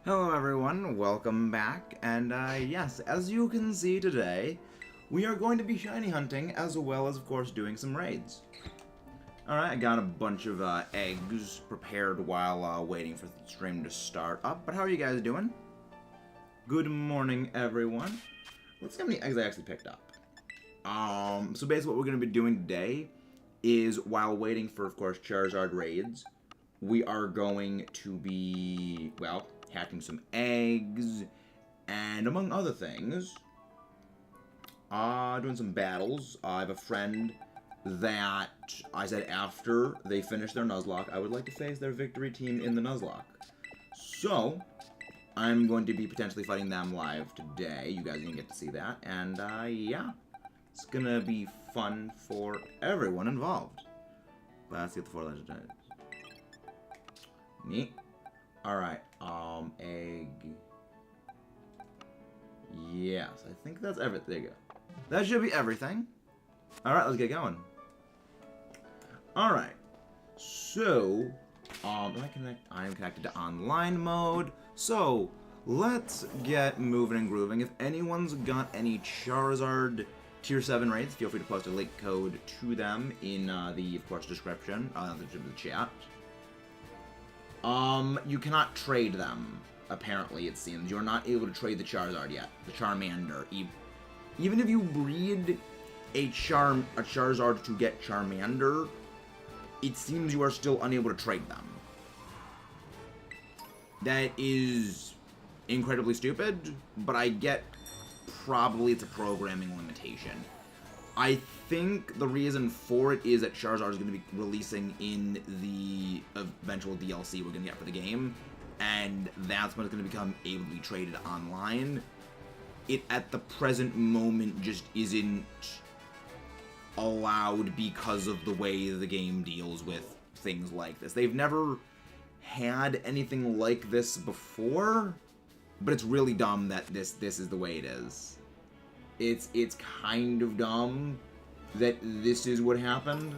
Hello everyone, welcome back, and yes, as you can see today, we are going to be shiny hunting as well as, of course, doing some raids. Alright, I got a bunch of eggs prepared while waiting for the stream to start up, but how are you guys doing? Good morning, everyone. Let's see how many eggs I actually picked up. So basically what we're going to be doing today is, while waiting for, of course, Charizard raids, we are going to be, well, hatching some eggs, and among other things, doing some battles. I have a friend that I said after they finish their Nuzlocke, I would like to face their victory team in the Nuzlocke. So, I'm going to be potentially fighting them live today. You guys are going to get to see that, and yeah, it's going to be fun for everyone involved. But let's get the 4 legendary. Neat. Alright, egg. Yes, I think that's everything. There you go. That should be everything. Alright, let's get going. Alright. So, I am connected to online mode. So, let's get moving and grooving. If anyone's got any Charizard Tier 7 raids, feel free to post a link code to them in the, of course, description, the chat. You cannot trade them, apparently, it seems. You're not able to trade the Charizard yet. The Charmander. Even if you breed a Charizard to get Charmander, it seems you are still unable to trade them. That is incredibly stupid, but I get probably it's a programming limitation. I think the reason for it is that Charizard is going to be releasing in the eventual DLC we're going to get for the game, and that's when it's going to become able to be traded online. It, at the present moment, just isn't allowed because of the way the game deals with things like this. They've never had anything like this before, but it's really dumb that this is the way it is. It's kind of dumb that this is what happened.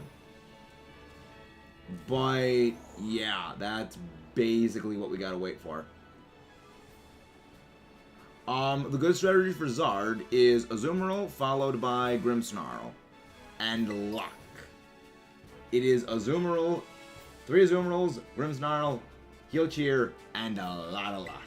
But, yeah, that's basically what we gotta wait for. The good strategy for Zard is Azumarill followed by Grimmsnarl. And luck. It is Azumarill, 3 Azumarills, Grimmsnarl, Heal Cheer, and a lot of luck.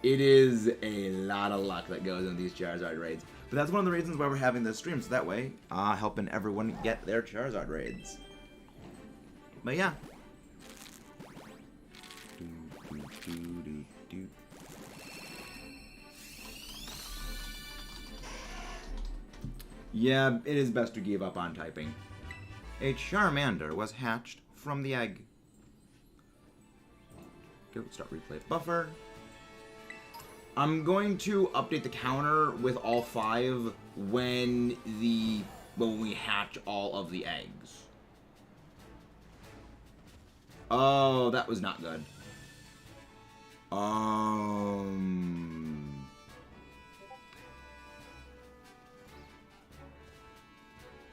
It is a lot of luck that goes into these Charizard raids. But that's one of the reasons why we're having this stream, so that way, helping everyone get their Charizard raids. But yeah. Yeah, it is best to give up on typing. A Charmander was hatched from the egg. Okay, let's start replay buffer. I'm going to update the counter with all 5 when we hatch all of the eggs. Oh, that was not good.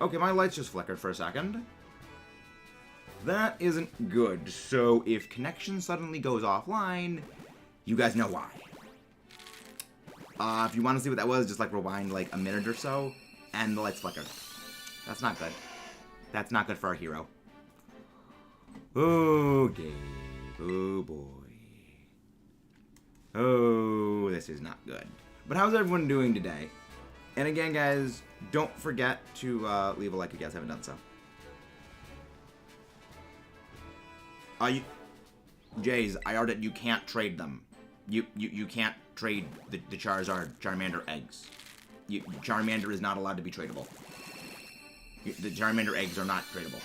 Okay, my lights just flickered for a second. That isn't good. So if connection suddenly goes offline, you guys know why. If you want to see what that was, just like rewind like a minute or so, and the lights flickered. That's not good. That's not good for our hero. Okay. Oh boy. Oh, this is not good. But how's everyone doing today? And again, guys, don't forget to leave a like if you guys haven't done so. Jays, I already, you can't trade them. You can't trade the Charmander eggs. Charmander is not allowed to be tradable. The Charmander eggs are not tradable.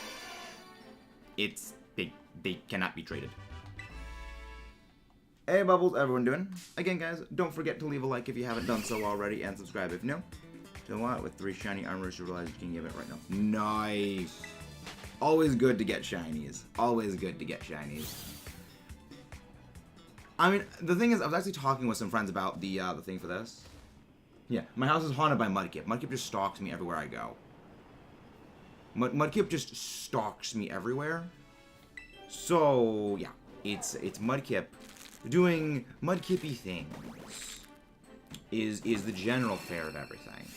They cannot be traded. Hey Bubbles, everyone doing? Again guys, don't forget to leave a like if you haven't done so already, and subscribe if new. You know what? With 3 shiny armors, you realize you can give it right now. Nice. Always good to get shinies. Always good to get shinies. I mean, the thing is, I was actually talking with some friends about the thing for this. Yeah, my house is haunted by Mudkip. Mudkip just stalks me everywhere I go. Mudkip just stalks me everywhere. So, yeah, it's Mudkip doing Mudkippy things is the general fare of everything.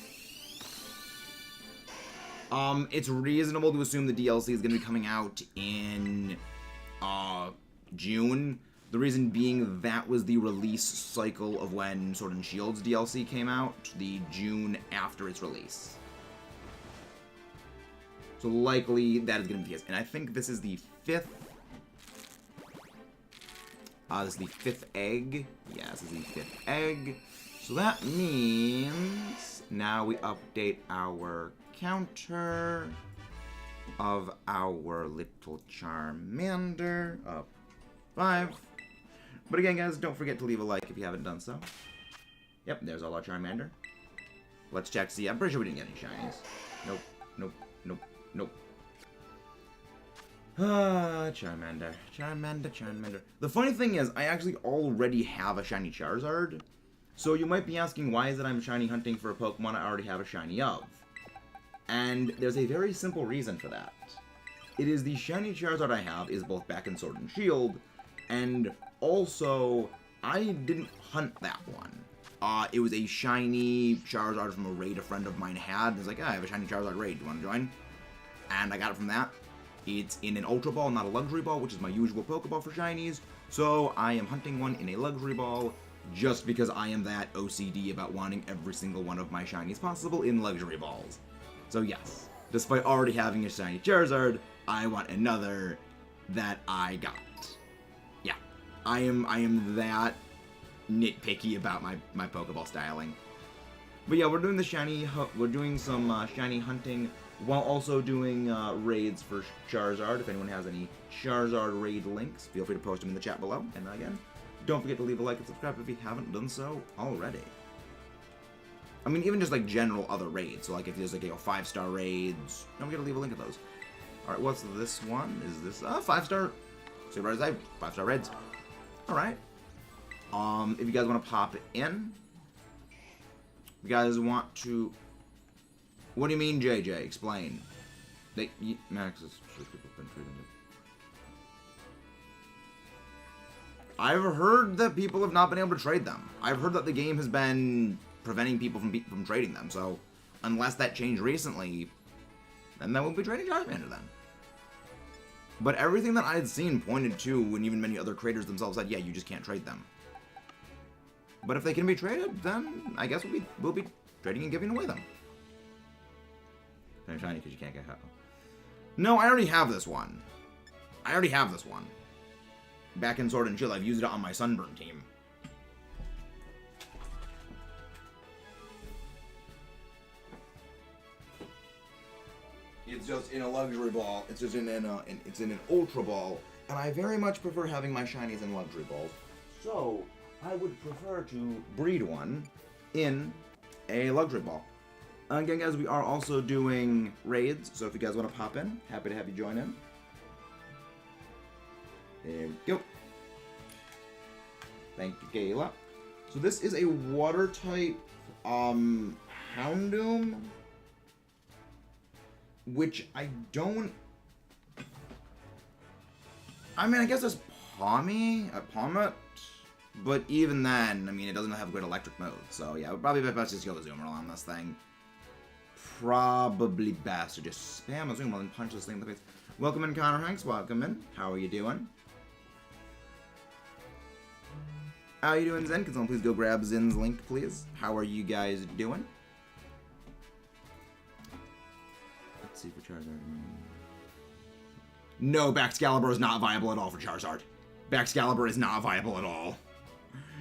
It's reasonable to assume the DLC is going to be coming out in June. The reason being that was the release cycle of when Sword and Shield's DLC came out, the June after its release. So likely that is going to be the case. And I think this is the 5th. This is the 5th egg. Yeah, this is the 5th egg. So that means now we update our counter of our little Charmander up 5. But again, guys, don't forget to leave a like if you haven't done so. Yep, there's all our Charmander. Let's check. See, I'm pretty sure we didn't get any shinies. Nope, nope, nope, nope. Charmander. Charmander. The funny thing is, I actually already have a shiny Charizard. So you might be asking, why is it I'm shiny hunting for a Pokemon I already have a shiny of? And there's a very simple reason for that. It is the shiny Charizard I have is both back in Sword and Shield, and also, I didn't hunt that one. It was a shiny Charizard from a raid a friend of mine had. It was like, I have a shiny Charizard raid, do you want to join? And I got it from that. It's in an Ultra Ball, not a Luxury Ball, which is my usual Pokeball for shinies. So I am hunting one in a Luxury Ball, just because I am that OCD about wanting every single one of my shinies possible in Luxury Balls. So yes, despite already having a shiny Charizard, I want another that I got. Yeah, I am that nitpicky about my Pokeball styling. But yeah, we're doing the shiny. We're doing some shiny hunting while also doing raids for Charizard. If anyone has any Charizard raid links, feel free to post them in the chat below. And again, don't forget to leave a like and subscribe if you haven't done so already. I mean, even just like general other raids. So like if there's like 5-star raids, don't forget to leave a link of those. All right, what's this one? Is this 5-star? Super Rise 5-star raids. All right. If you guys want to pop in, you guys want to. What do you mean, JJ? Explain. Max is sure people have been treating it. I've heard that people have not been able to trade them. I've heard that the game has been preventing people from trading them. So, unless that changed recently, then that won't be trading Charmander then. But everything that I had seen pointed to, and even many other creators themselves said, yeah, you just can't trade them. But if they can be traded, then I guess we'll be trading and giving away them. I'm shiny because you can't get help. No, I already have this one. Back in Sword and Shield, I've used it on my Sunburn team. It's just in a Luxury Ball. It's just in an Ultra Ball, and I very much prefer having my shinies in Luxury Balls. So I would prefer to breed one in a Luxury Ball. Again, guys, we are also doing raids, so if you guys want to pop in, happy to have you join in. There we go. Thank you, Kayla. So this is a water type Houndoom, which I mean, I guess it's Palmet, but even then, I mean, it doesn't have a great electric mode, so yeah, it would probably be best to just go the Zoomer on this thing. Probably best to just spam a Zoomer and punch this thing in the face. Welcome in, Connor Hanks, welcome in. How are you doing? How are you doing, Zen? Can someone please go grab Zen's link, please? How are you guys doing? Let's see for Charizard. No, Baxcalibur is not viable at all for Charizard. Baxcalibur is not viable at all.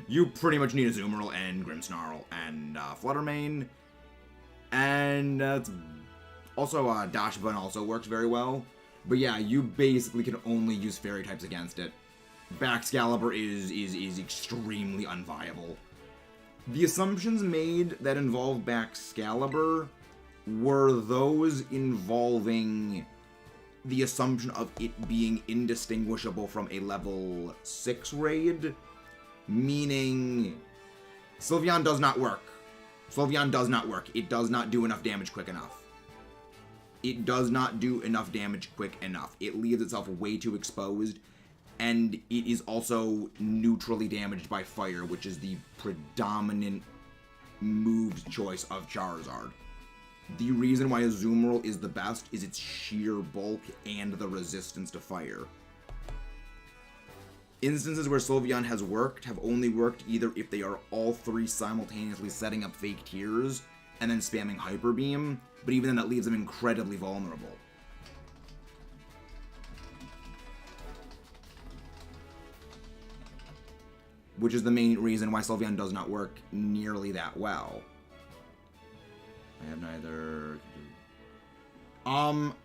You pretty much need a Zoomerl and Grimmsnarl and Fluttermane. And also Dashbun also works very well. But yeah, you basically can only use fairy types against it. Baxcalibur is extremely unviable. The assumptions made that involve Baxcalibur were those involving the assumption of it being indistinguishable from a level 6 raid, meaning Sylveon does not work. Sylveon does not work. It does not do enough damage quick enough. It does not do enough damage quick enough. It leaves itself way too exposed. and it is also neutrally damaged by fire, which is the predominant move choice of Charizard. The reason why Azumarill is the best is its sheer bulk and the resistance to fire. Instances where Sylveon has worked have only worked either if they are all three simultaneously setting up fake tears and then spamming Hyper Beam, but even then that leaves them incredibly vulnerable. Which is the main reason why Sylveon does not work nearly that well. I have neither...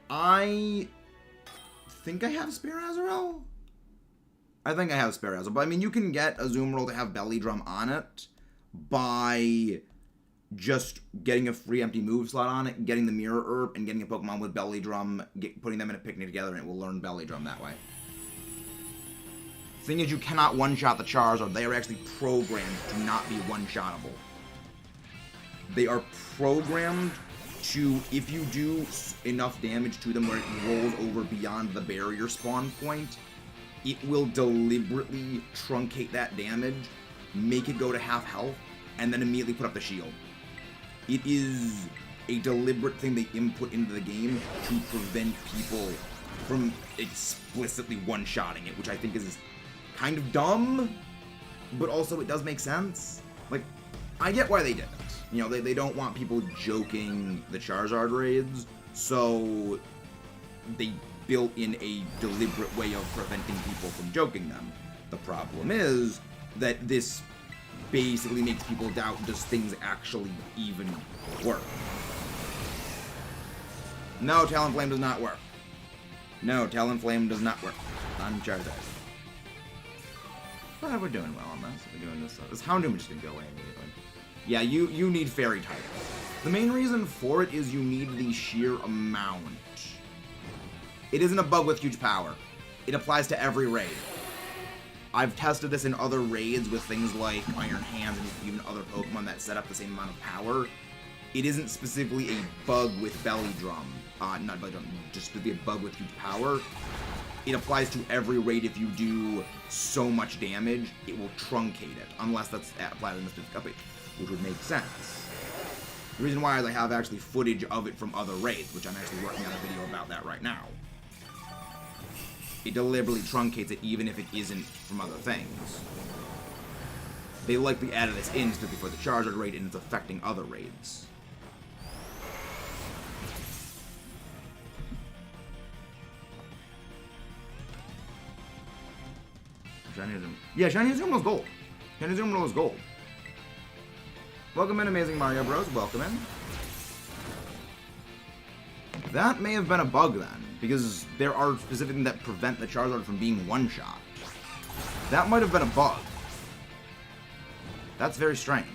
I think I have Spare Azurill? I think I have Spare Azurill, but I mean, you can get Azumarill to have Belly Drum on it by just getting a free empty move slot on it, getting the Mirror Herb, and getting a Pokemon with Belly Drum, putting them in a picnic together, and it will learn Belly Drum that way. Thing is, you cannot one-shot the Charizard. They are actually programmed to not be one-shottable. They are programmed to, if you do enough damage to them where it rolls over beyond the barrier spawn point, it will deliberately truncate that damage, make it go to half health, and then immediately put up the shield. It is a deliberate thing they input into the game to prevent people from explicitly one-shotting it, which I think is kind of dumb, but also it does make sense. Like, I get why they did it. You know, they don't want people joking the Charizard raids, so they built in a deliberate way of preventing people from joking them. The problem is that this basically makes people doubt, does things actually even work? No, Talonflame does not work. No, Talonflame does not work on Charizard. But we're doing well on this. We're doing this. This Houndoom just gonna go away immediately. Yeah, you need Fairy type. The main reason for it is you need the sheer amount. It isn't a bug with huge power. It applies to every raid. I've tested this in other raids with things like Iron Hands and even other Pokemon that set up the same amount of power. It isn't specifically a bug with Belly Drum. Not Belly Drum, just specifically a bug with huge power. It applies to every raid. If you do so much damage, it will truncate it, unless that's applied in the specific update, which would make sense. The reason why is I have actually footage of it from other raids, which I'm actually working on a video about that right now. It deliberately truncates it even if it isn't from other things. They likely added this in specifically for the Charizard raid, and it's affecting other raids. Yeah, Shiny Azumarill is gold. Shiny Azumarill is gold. Welcome in, Amazing Mario Bros. Welcome in. That may have been a bug then, because there are specific things that prevent the Charizard from being one-shot. That might have been a bug. That's very strange.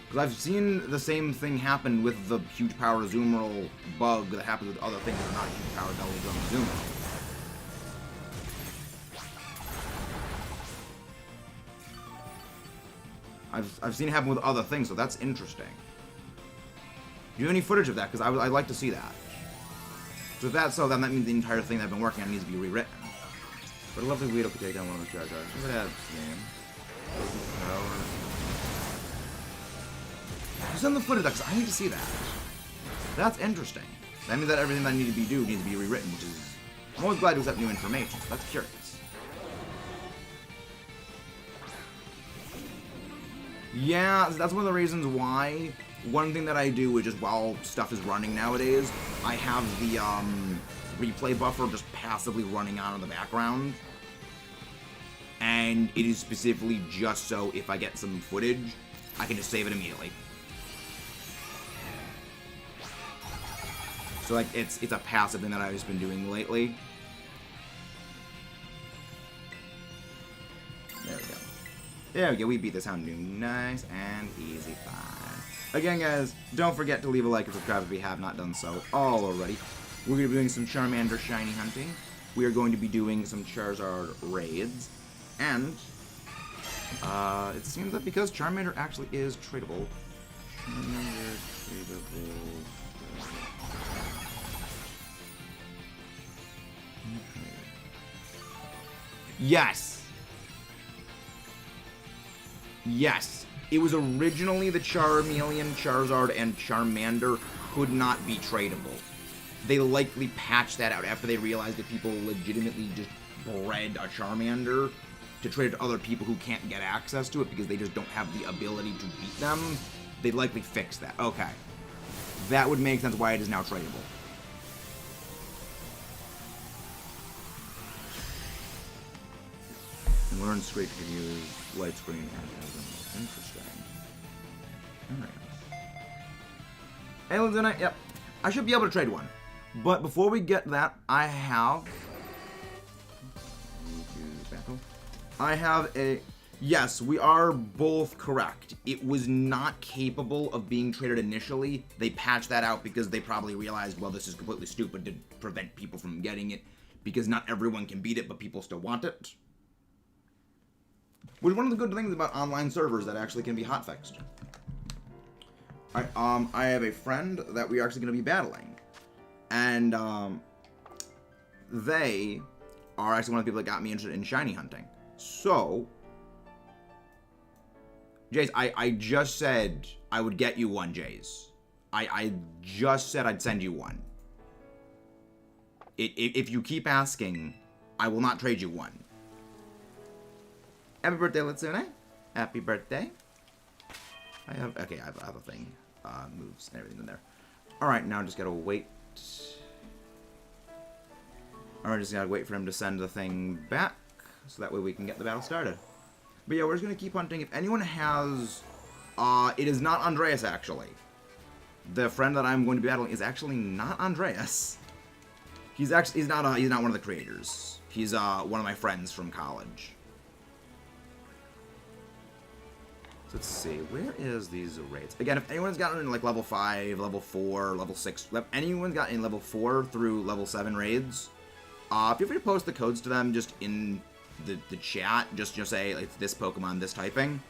Because I've seen the same thing happen with the huge power Azumarill bug that happens with other things that are not huge power Belly Drum Azumarill. I've seen it happen with other things, so that's interesting. Do you have any footage of that? Because I'd like to see that. So if that's so, then that means the entire thing that I've been working on needs to be rewritten. But a lovely Weedle could take down one of those Charizards. Look at that game. Send the footage, because I need to see that. That's interesting. That means that everything that I need to be do needs to be rewritten, which is... I'm always glad to accept new information, so that's curious. Yeah, that's one of the reasons why one thing that I do is just while stuff is running nowadays, I have the replay buffer just passively running on in the background. And it is specifically just so if I get some footage, I can just save it immediately. So like it's a passive thing that I've just been doing lately. There we go. There we go, we beat this Houndoom. Nice and easy, fine. Again, guys, don't forget to leave a like and subscribe if you have not done so already. We're going to be doing some Charmander shiny hunting. We are going to be doing some Charizard raids. And, it seems that because Charmander actually is tradable... Charmander tradable... Yes. Yes. It was originally the Charmeleon, Charizard, and Charmander could not be tradable. They likely patched that out after they realized that people legitimately just bred a Charmander to trade to other people who can't get access to it because they just don't have the ability to beat them. They likely fixed that. Okay. That would make sense why it is now tradable. And learn straight to use light screen and interesting. Alright. Hey, Lieutenant, yep. I should be able to trade one. But before we get that, I have a... Yes, we are both correct. It was not capable of being traded initially. They patched that out because they probably realized, well, this is completely stupid to prevent people from getting it because not everyone can beat it, but people still want it. Which is one of the good things about online servers that actually can be hotfixed. I have a friend that we're actually going to be battling. And they are actually one of the people that got me interested in shiny hunting. So, Jace, I just said I would get you one, Jace. I just said I'd send you one. If you keep asking, I will not trade you one. Happy birthday, Litsune. Happy birthday. I have a thing. Moves and everything in there. Alright, now I just gotta wait. Alright, just gotta wait for him to send the thing back. So that way we can get the battle started. But yeah, we're just gonna keep hunting. If anyone has... it is not Andreas, actually. The friend that I'm going to be battling is actually not Andreas. He's not one of the creators. He's one of my friends from college. So let's see, where is these raids? Again, if anyone's gotten in like level 5, level 4, level 6, if anyone's gotten in level 4 through level 7 raids, feel free to post the codes to them just in the chat. Just say like this Pokemon, this typing.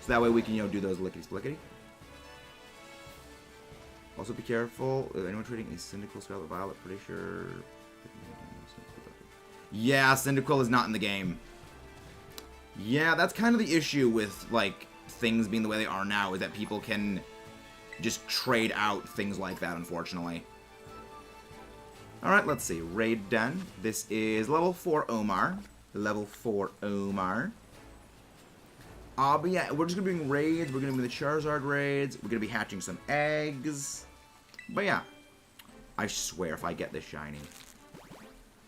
So that way we can, do those lickety-splickety. Also be careful. Anyone trading a Cyndaquil, Scarlet, Violet, pretty sure. Yeah, Cyndaquil is not in the game. Yeah, that's kind of the issue with, like, things being the way they are now, is that people can just trade out things like that, unfortunately. Alright, let's see. Raid Den. This is level 4 Omar. Level 4 Omar. But yeah, we're just going to be doing raids. We're going to be the Charizard raids. We're going to be hatching some eggs. But yeah. I swear if I get this shiny.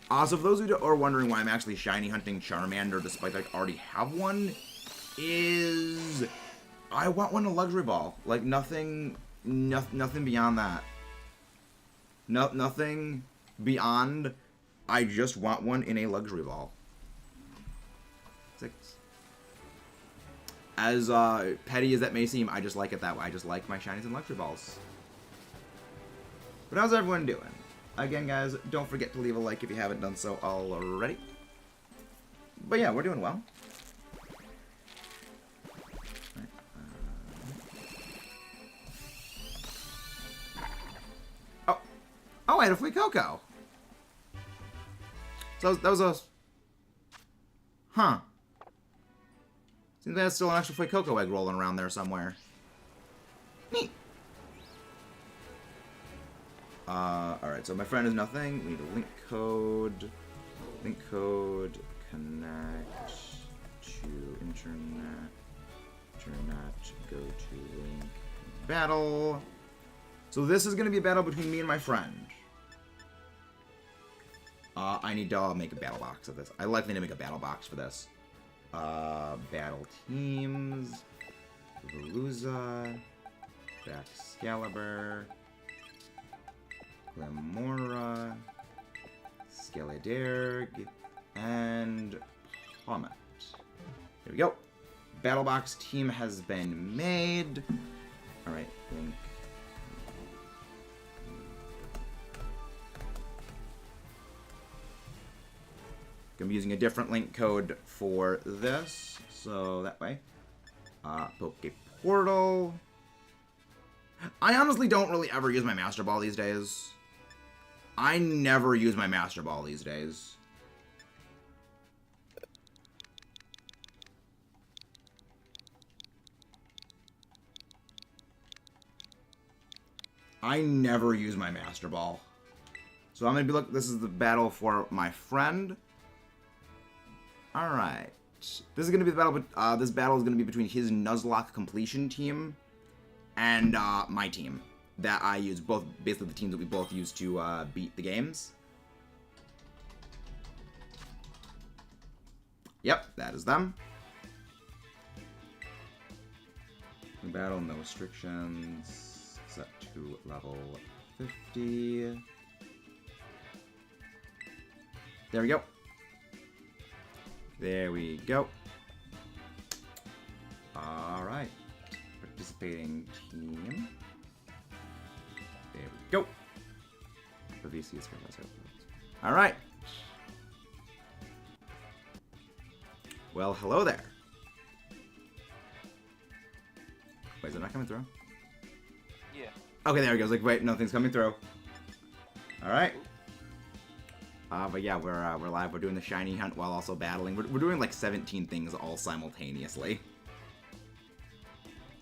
So for those who are wondering why I'm actually shiny hunting Charmander despite I already have one, is I want one in a luxury ball. Like nothing beyond that. Nothing beyond. I just want one in a luxury ball. 6. As petty as that may seem, I just like it that way. I just like my shinies and luxury balls. But how's everyone doing? Again, guys, don't forget to leave a like if you haven't done so already. But yeah, we're doing well. Oh, I had a free Cocoa. So that was a... Huh. Seems like there's still an extra free Cocoa egg rolling around there somewhere. Neat. Alright, so my friend is nothing. We need a link code. Link code. Connect to internet. Internet. Go to link. Battle. So this is going to be a battle between me and my friend. I need to make a battle box of this. I likely need to make a battle box for this. Battle teams. Veluza. Excalibur. Glamora, Skeledirg, and Comet. There we go. Battle box team has been made. Alright, link. I'm using a different link code for this, so that way. Poke Portal. I honestly don't really ever use my Master Ball these days. I never use my Master Ball these days. I never use my Master Ball. So I'm going to be looking... This is the battle for my friend. Alright. This is going to be the battle... this battle is going to be between his Nuzlocke completion team and my team. That I use. Both, basically the teams that we both use to beat the games. Yep, that is them. Battle, no restrictions. Set to level 50. There we go. There we go. Alright. Participating team. There we go. The VC is alright. Well, hello there. Wait, is it not coming through? Yeah. Okay, there we go. I was like, wait, nothing's coming through. Alright. But yeah, we're live. We're doing the shiny hunt while also battling. We're doing like 17 things all simultaneously.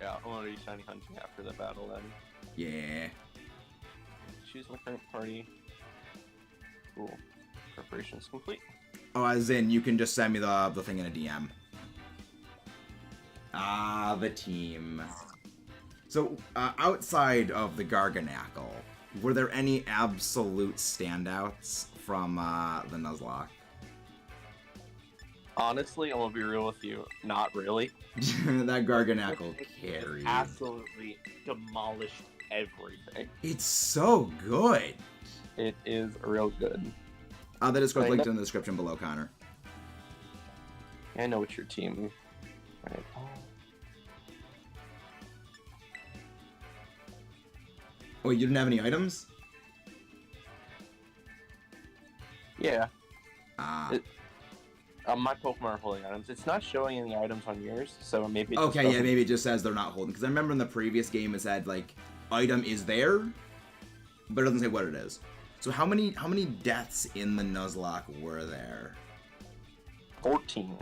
Yeah, I'm already shiny hunting after the battle then. Yeah. Choose my current party. Cool. Preparations complete. Oh, as in, you can just send me the thing in a DM. Ah, the team. So, outside of the Garganackle, were there any absolute standouts from the Nuzlocke? Honestly, I'm gonna be real with you. Not really. That Garganackle carries. Absolutely demolished everything. It's so good. It is real good. The Discord's linked in the description below, Connor. I know what your team. Right. Oh, you didn't have any items? Yeah. Ah. My Pokemon are holding items. It's not showing any items on yours, so maybe it okay, yeah, maybe it just says they're not holding. Because I remember in the previous game it said, like, item is there, but it doesn't say what it is. So how many deaths in the Nuzlocke were there? 14.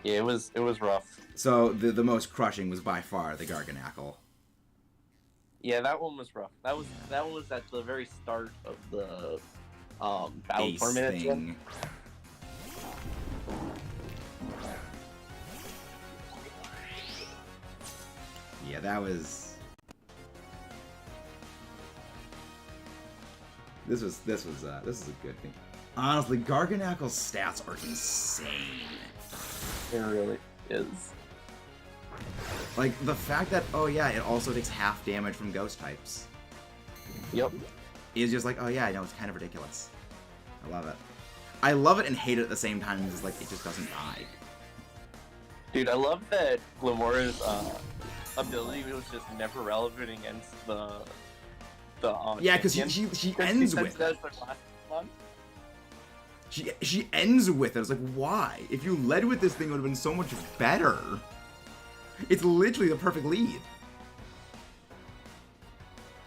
Yeah, it was rough. So the most crushing was by far the Garganackle. Yeah, that one was rough. That one was at the very start of the battle tournament thing. Yeah, that was. This is a good thing. Honestly, Garganackle's stats are insane. It really is. Like, the fact that, oh yeah, it also takes half damage from ghost types. Yep. Is just like, oh yeah, I know, it's kind of ridiculous. I love it. I love it and hate it at the same time, it's like, it just doesn't die. Dude, I love that Glamora's ability was just never relevant against the yeah, because she ends with it. She ends with it. It's like, why? If you led with this thing, it would have been so much better. It's literally the perfect lead.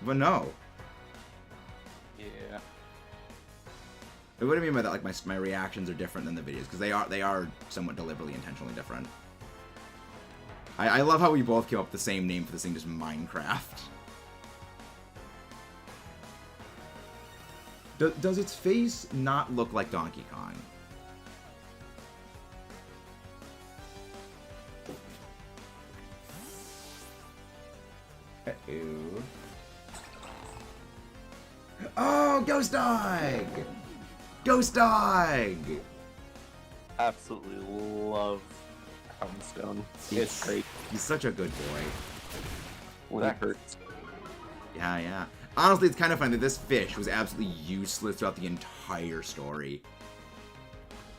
But no. Yeah. What do you mean by that? Like my reactions are different than the videos because they are somewhat deliberately, intentionally different. I love how we both came up with the same name for this thing, just Minecraft. Does its face not look like Donkey Kong? Uh-oh. Oh, Ghost Dog! Ghost Dog! Absolutely love Houndstone. It's great. He's such a good boy. Well, that hurts. Yeah, yeah. Honestly, it's kind of funny that this fish was absolutely useless throughout the entire story.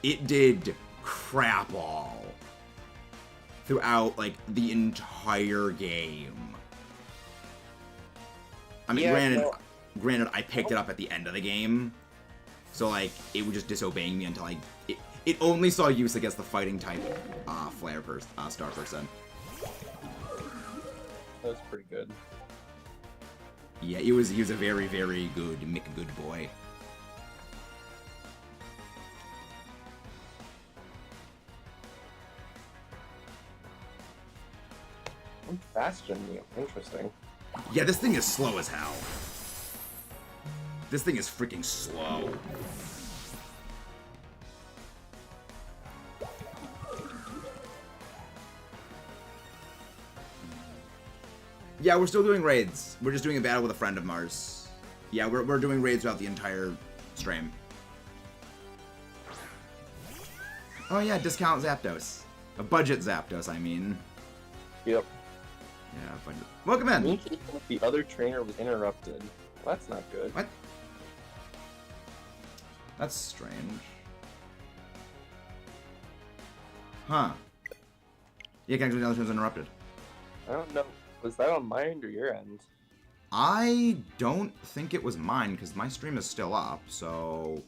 It did crap all throughout, like, the entire game. I mean, yeah, granted, I picked it up at the end of the game, so, like, it was just disobeying me until it only saw use against the fighting type star person. That was pretty good. Yeah, he was a very, very good good boy. Bastion, interesting. Yeah, this thing is slow as hell. This thing is freaking slow. Yeah, we're still doing raids. We're just doing a battle with a friend of Mars. Yeah, we're doing raids throughout the entire stream. Oh yeah, discount Zapdos. A budget Zapdos, I mean. Yep. Yeah, budget. Welcome in! The other trainer was interrupted. Well, that's not good. What? That's strange. Huh. Yeah, connection with the other trainer was interrupted. I don't know. Was that on my end or your end? I don't think it was mine, because my stream is still up, so...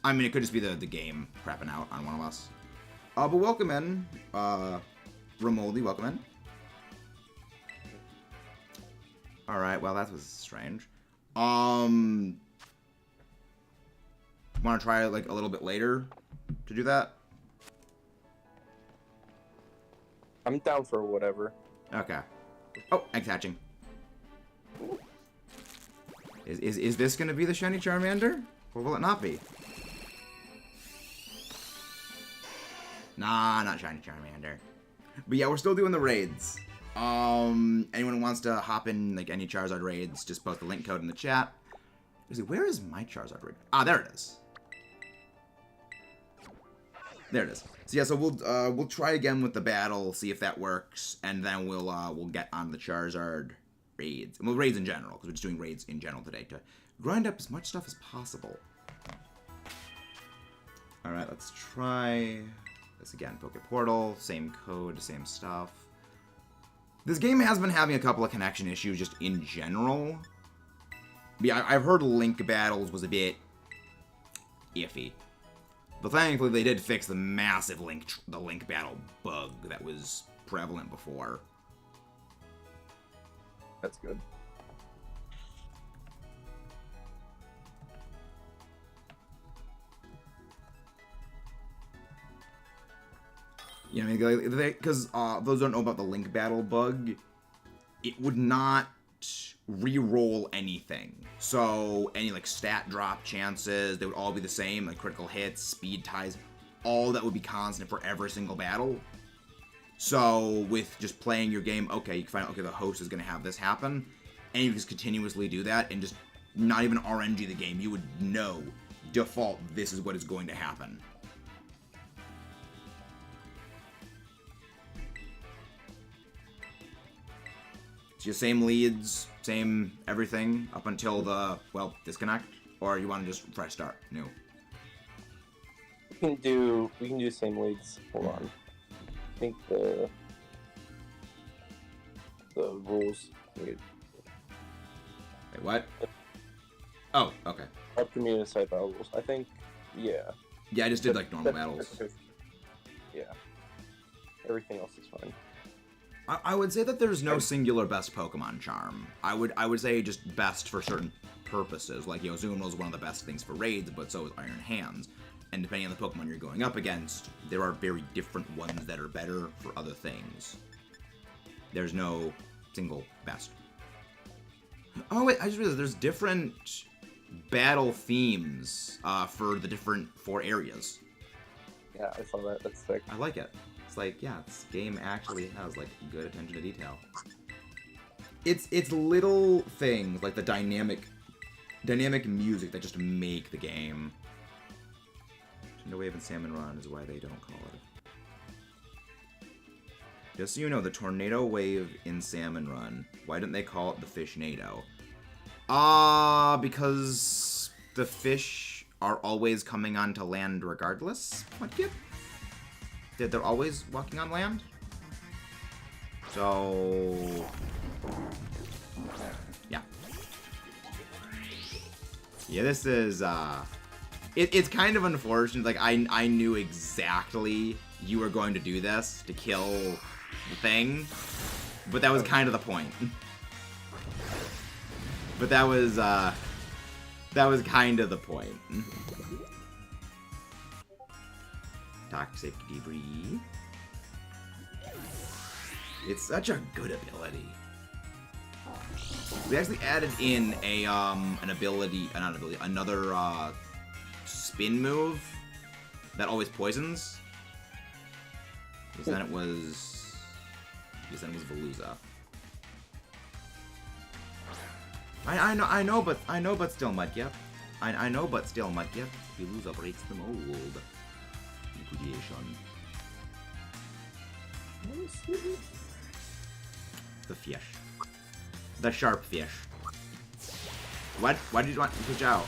I mean, it could just be the game crapping out on one of us. But welcome in. Ramoldi, welcome in. Alright, well, that was strange. Want to try, like, a little bit later to do that? I'm down for whatever. Okay. Oh, egg hatching. Is this going to be the shiny Charmander? Or will it not be? Nah, not shiny Charmander. But yeah, we're still doing the raids. Anyone who wants to hop in, like, any Charizard raids, just post the link code in the chat. Where is my Charizard raid? Ah, there it is. There it is. So yeah, so we'll try again with the battle, see if that works, and then we'll get on the Charizard raids. Well, raids in general, because we're just doing raids in general today to grind up as much stuff as possible. All right, let's try this again. Poke Portal, same code, same stuff. This game has been having a couple of connection issues just in general. But yeah, I've heard Link battles was a bit iffy. But thankfully, they did fix the massive Link battle bug that was prevalent before. That's good. You know, because those who don't know about the Link battle bug, it would not re-roll anything. So any like stat drop chances, they would all be the same, like critical hits, speed ties, all that would be constant for every single battle. So with just playing your game, okay, you can find out, okay, the host is going to have this happen, and you just continuously do that, and just not even RNG the game, you would know, default, this is what is going to happen. It's your same leads, same everything, up until the, well, disconnect, or you want to just fresh start, new. We can do same leads. Hold on. I think the rules. Wait, what? Oh, okay. Up to me to cite battle rules. I think, yeah. Yeah, I just did like normal battles. Yeah. Everything else is fine. I would say that there's no singular best Pokemon charm. I would say just best for certain purposes. Like, you know, Zumo is one of the best things for raids, but so is Iron Hands. And depending on the Pokemon you're going up against, there are very different ones that are better for other things. There's no single best. Oh wait, I just realized there's different battle themes for the different 4 areas. Yeah, I saw that. That's sick. I like it. It's like, yeah, this game actually has like good attention to detail. It's little things like the dynamic music that just make the game. No Wave and Salmon Run is why they don't call it. Just so you know, the Tornado Wave in Salmon Run, why didn't they call it the Fishnado? Because the fish are always coming onto land regardless. What kid? They're always walking on land? So... yeah. Yeah, this is, It's kind of unfortunate, like, I knew exactly you were going to do this, to kill the thing, but that was kind of the point. But that was kind of the point. Toxic Debris. It's such a good ability. We actually added in a another spin move that always poisons. Because then it was Veluza. I know, but still Mudkip. I know, but still Mudkip. Veluza breaks the mold. Liquidation. The fish. The sharp fish. What? Why did you want to push out?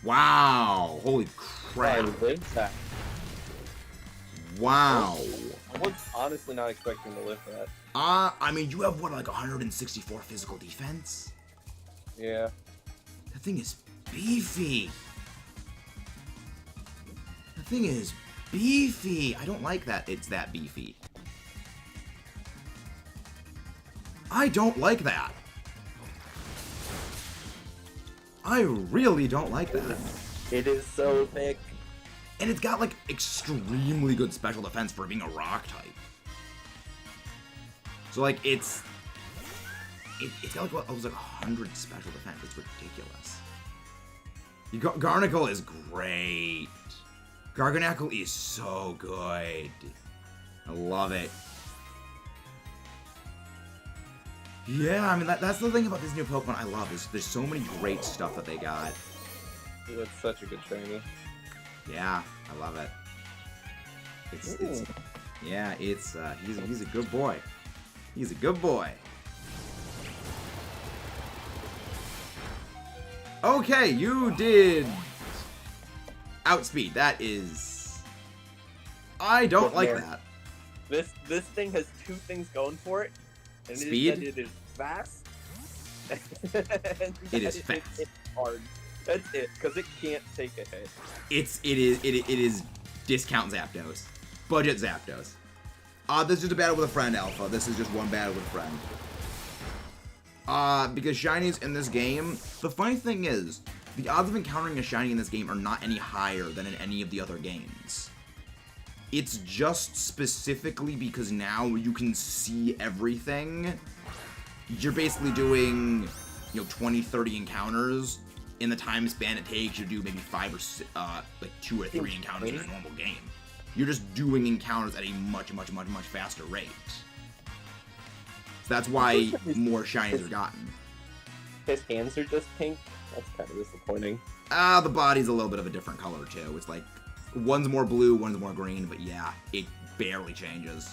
Wow! Holy crap! Wow! I was honestly not expecting to lift that. I mean, you have what, like 164 physical defense? Yeah. That thing is beefy. That thing is beefy. I don't like that it's that beefy. I don't like that. I really don't like that. It is so thick. And it's got, like, extremely good special defense for being a rock type. So, like, it's got, like, what, almost, like, 100 special defense. It's ridiculous. Garnacle is great. Garganackle is so good. I love it. Yeah, I mean, that's the thing about this new Pokemon I love, is there's so many great stuff that they got. That's such a good trainer. Yeah, I love it. He's a good boy. He's a good boy. Okay, you did outspeed. That is, I don't like that. This thing has two things going for it. And Speed? it is fast. It is fast. It's hard. That's it, because it can't take a hit. It is discount Zapdos. Budget Zapdos. This is just a battle with a friend, Alpha. This is just one battle with a friend. Because shinies in this game, the funny thing is, the odds of encountering a shiny in this game are not any higher than in any of the other games. It's just specifically because now you can see everything. You're basically doing, 20, 30 encounters in the time span it takes you to do maybe 5 or 6, 2 or 3 encounters in a normal game. You're just doing encounters at a much, much, much, much faster rate. So that's why more shinies are gotten. His hands are just pink. That's kind of disappointing. The body's a little bit of a different color too. It's like, one's more blue, one's more green, but yeah, it barely changes.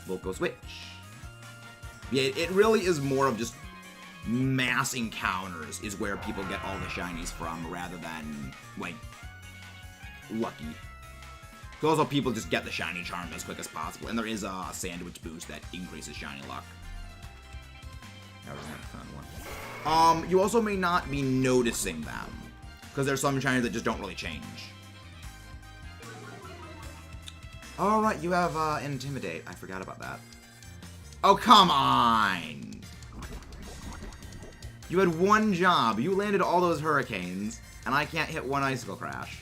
Loco switch. Yeah, it really is more of just mass encounters is where people get all the shinies from, rather than, like, lucky. So also people just get the shiny charm as quick as possible, and there is a sandwich boost that increases shiny luck. That was a fun one. You also may not be noticing them, because there's some shinies that just don't really change. Alright, you have, Intimidate. I forgot about that. Oh, come on! You had one job. You landed all those hurricanes, and I can't hit one Icicle Crash.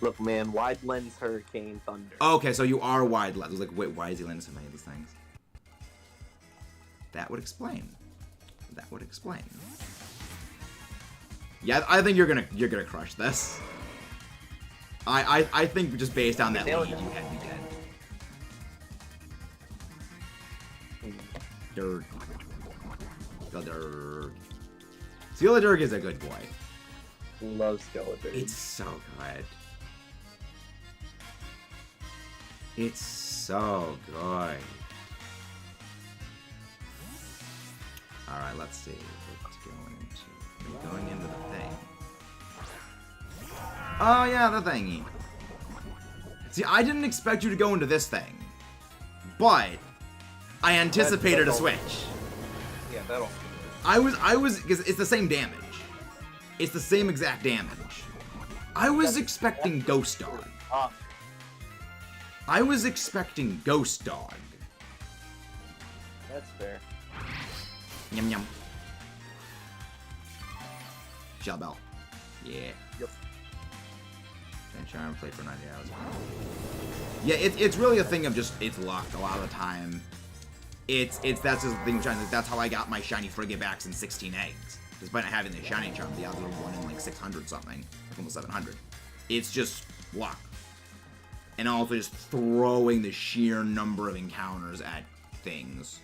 Look, man, wide lens hurricane thunder. Okay, so you are wide lens. I was like, wait, why is he landing so many of these things? That would explain. That would explain. Yeah, I think you're gonna crush this. I think just based on that lead, you had me dead. Dirt. Dirt. Scarlet is a good boy. Love Scarlet. It's so good. It's so good. Alright, let's see. What's going into? We're going into the thing. Oh yeah, the thingy. See, I didn't expect you to go into this thing. But I anticipated a switch. Yeah, that'll. I was, because it's the same damage. It's the same exact damage. I was expecting Ghost Dog. I was expecting Ghost Dog. That's fair. Yum yum. Shell Bell. Yeah. Yep. And Charm played for 90 hours. Yeah, it's really a thing of just, it's luck a lot of the time. That's just the thing. That's how I got my shiny Frigivax in 16 eggs, despite not having the shiny charm. The odds are 1 in like 600 something, almost 700. It's just luck, and also just throwing the sheer number of encounters at things.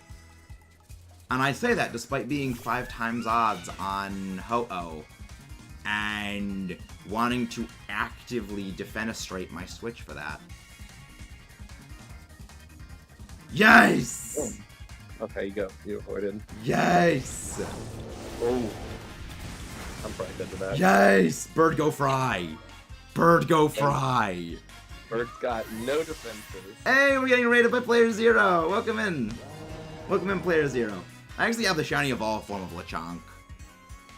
And I say that despite being 5 times odds on Ho-Oh, and wanting to actively defenestrate my Switch for that. Yes! Oh. Okay, you go. You avoided. Yes! Oh. I'm probably dead to that. Yes! Bird go fry! Bird go fry! Bird's got no defenses. Hey, we're getting raided by Player Zero! Welcome in! Welcome in, Player Zero. I actually have the shiny evolved form of Lechonk.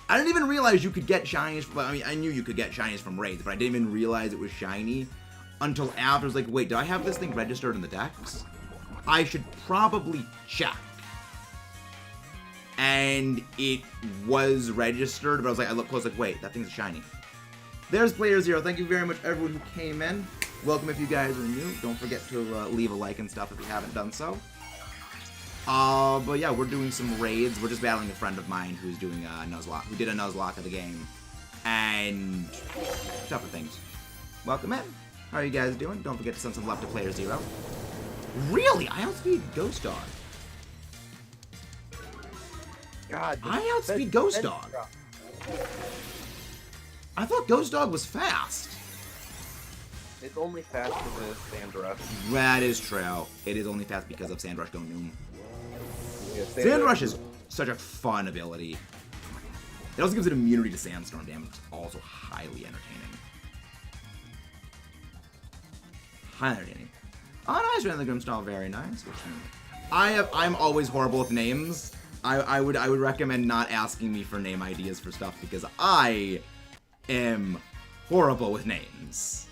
I didn't even realize you could get shinies. Well, I mean, I knew you could get shinies from raids, but I didn't even realize it was shiny until after. I was like, wait, do I have this thing registered in the Dex? I should probably check. And it was registered, but I was like, I looked close, like, wait, that thing's shiny. There's Player Zero. Thank you very much, everyone who came in. Welcome if you guys are new. Don't forget to leave a like and stuff if you haven't done so. But yeah, we're doing some raids. We're just battling a friend of mine who's doing a Nuzlocke, who did a Nuzlocke of the game, and tougher things. Welcome in. How are you guys doing? Don't forget to send some love to Player Zero. Really? I outspeed Ghost Dog. God. I outspeed Ghost Dog. I thought Ghost Dog was fast. It's only fast because of Sandrush. That is true. It is only fast because of Sandrush Go Noom. Yeah, Sandrush is such a fun ability. It also gives it immunity to Sandstorm damage, which is also highly entertaining. Highly entertaining. Oh, nice, Ran the Grimstall, very nice. I'm always horrible with names. I would recommend not asking me for name ideas for stuff because I am horrible with names.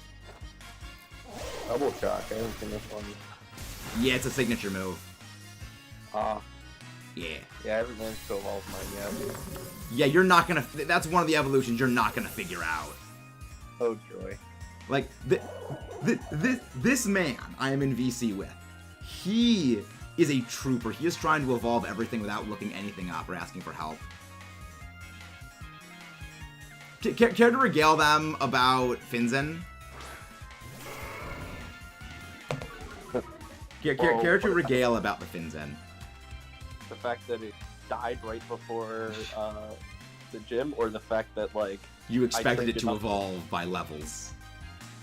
Double shock, I don't think that's one. Yeah, it's a signature move. Yeah. Yeah, everyone's so evolved mine, yeah. Yeah, you're not gonna. That's one of the evolutions you're not gonna figure out. Oh joy. Like this man I am in VC with, he is a trooper. He is trying to evolve everything without looking anything up or asking for help. Care to regale them about Finzen? Care to regale about the Finzen? The fact that it died right before the gym, or the fact that, like... You expected it to evolve by levels.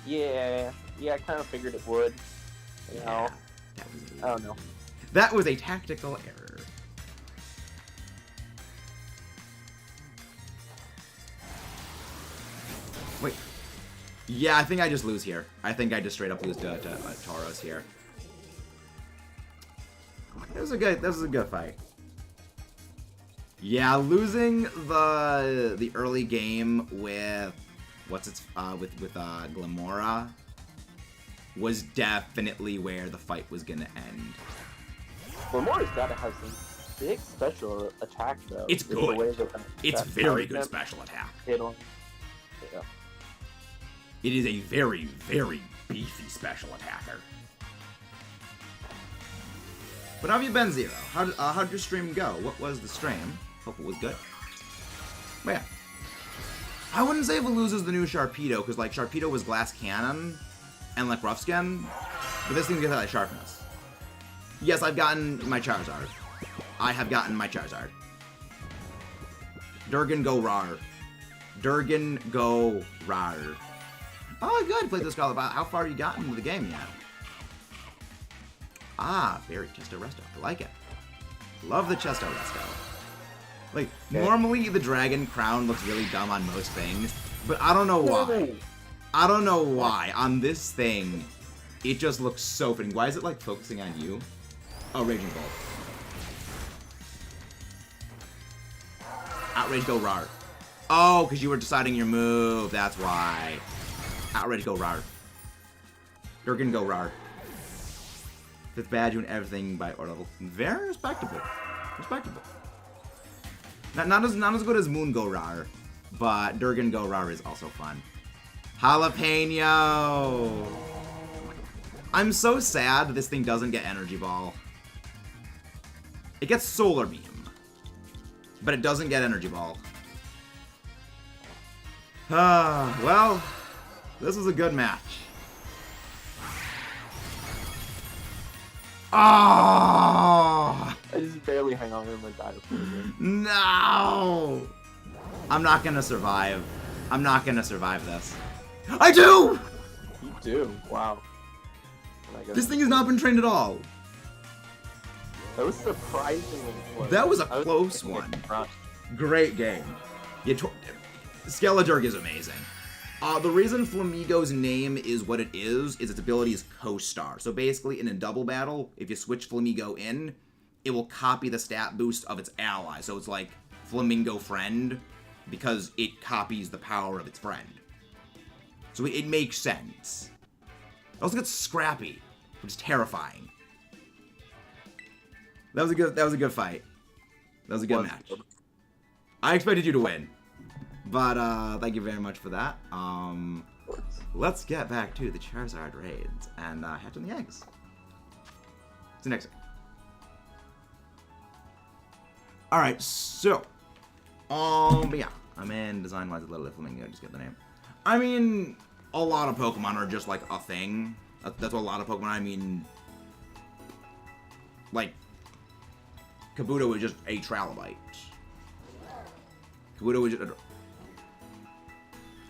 Yeah, I kind of figured it would. You know? I don't know. That was a tactical error. Wait. Yeah, I think I just lose here. I think I just straight up lose to Tauros here. That was a good fight. Yeah, losing the early game with Glamora was definitely where the fight was gonna end. Glamora's gotta have some big special attack though. It's good. It's very good special attack. Yeah. It is a very, very beefy special attacker. But how have you been, Zero? How'd your stream go? What was the stream? Hope it was good. But yeah. I wouldn't say Veluza's the new Sharpedo, because like Sharpedo was Glass Cannon and like Rough Skin, but this thing gets like Sharpness. Yes, I've gotten my Charizard. I have gotten my Charizard. Durgan go rar. Durgan go rar. Oh, good. Played the Scarlet. How far you gotten into the game yet? Ah, very Chesto Resto. I like it. Love the Chesto Resto. Like, normally the Dragon Crown looks really dumb on most things, but I don't know why. I don't know why. On this thing, it just looks so fitting. Why is it, like, focusing on you? Oh, Raging Bolt. Outrage go rar. Oh, because you were deciding your move. That's why. Outrage go rar. Durgan go rar. Fifth badge and everything by order level. Very respectable. Respectable. Not as good as Moon Go Rar, but Durgan Go Rar is also fun. Jalapeno! I'm so sad this thing doesn't get Energy Ball. It gets Solar Beam. But it doesn't get Energy Ball. Well, this was a good match. Oh! I just barely hang on in my dive. No! I'm not gonna survive. I'm not gonna survive this. I do! You do? Wow. This thing has not been trained at all. That was surprisingly close. That was a close one. Great game. Yeah, Skeleturk is amazing. The reason Flamigo's name is what it is its ability is Co-Star. So basically, in a double battle, if you switch Flamigo in, it will copy the stat boost of its ally. So it's like Flamingo Friend, because it copies the power of its friend. So it makes sense. It also gets Scrappy, which is terrifying. That was a good fight. That was a good match. I expected you to win. But, thank you very much for that. Let's get back to the Charizard raids and, hatching the eggs. See you next time. Alright, so. But yeah. I'm in design-wise a little bit Flamingo, just get the name. I mean, a lot of Pokemon are just, like, a thing. That's what a lot of Pokemon, I mean. Like, Kabuto is just a Trilobite. Kabuto is just...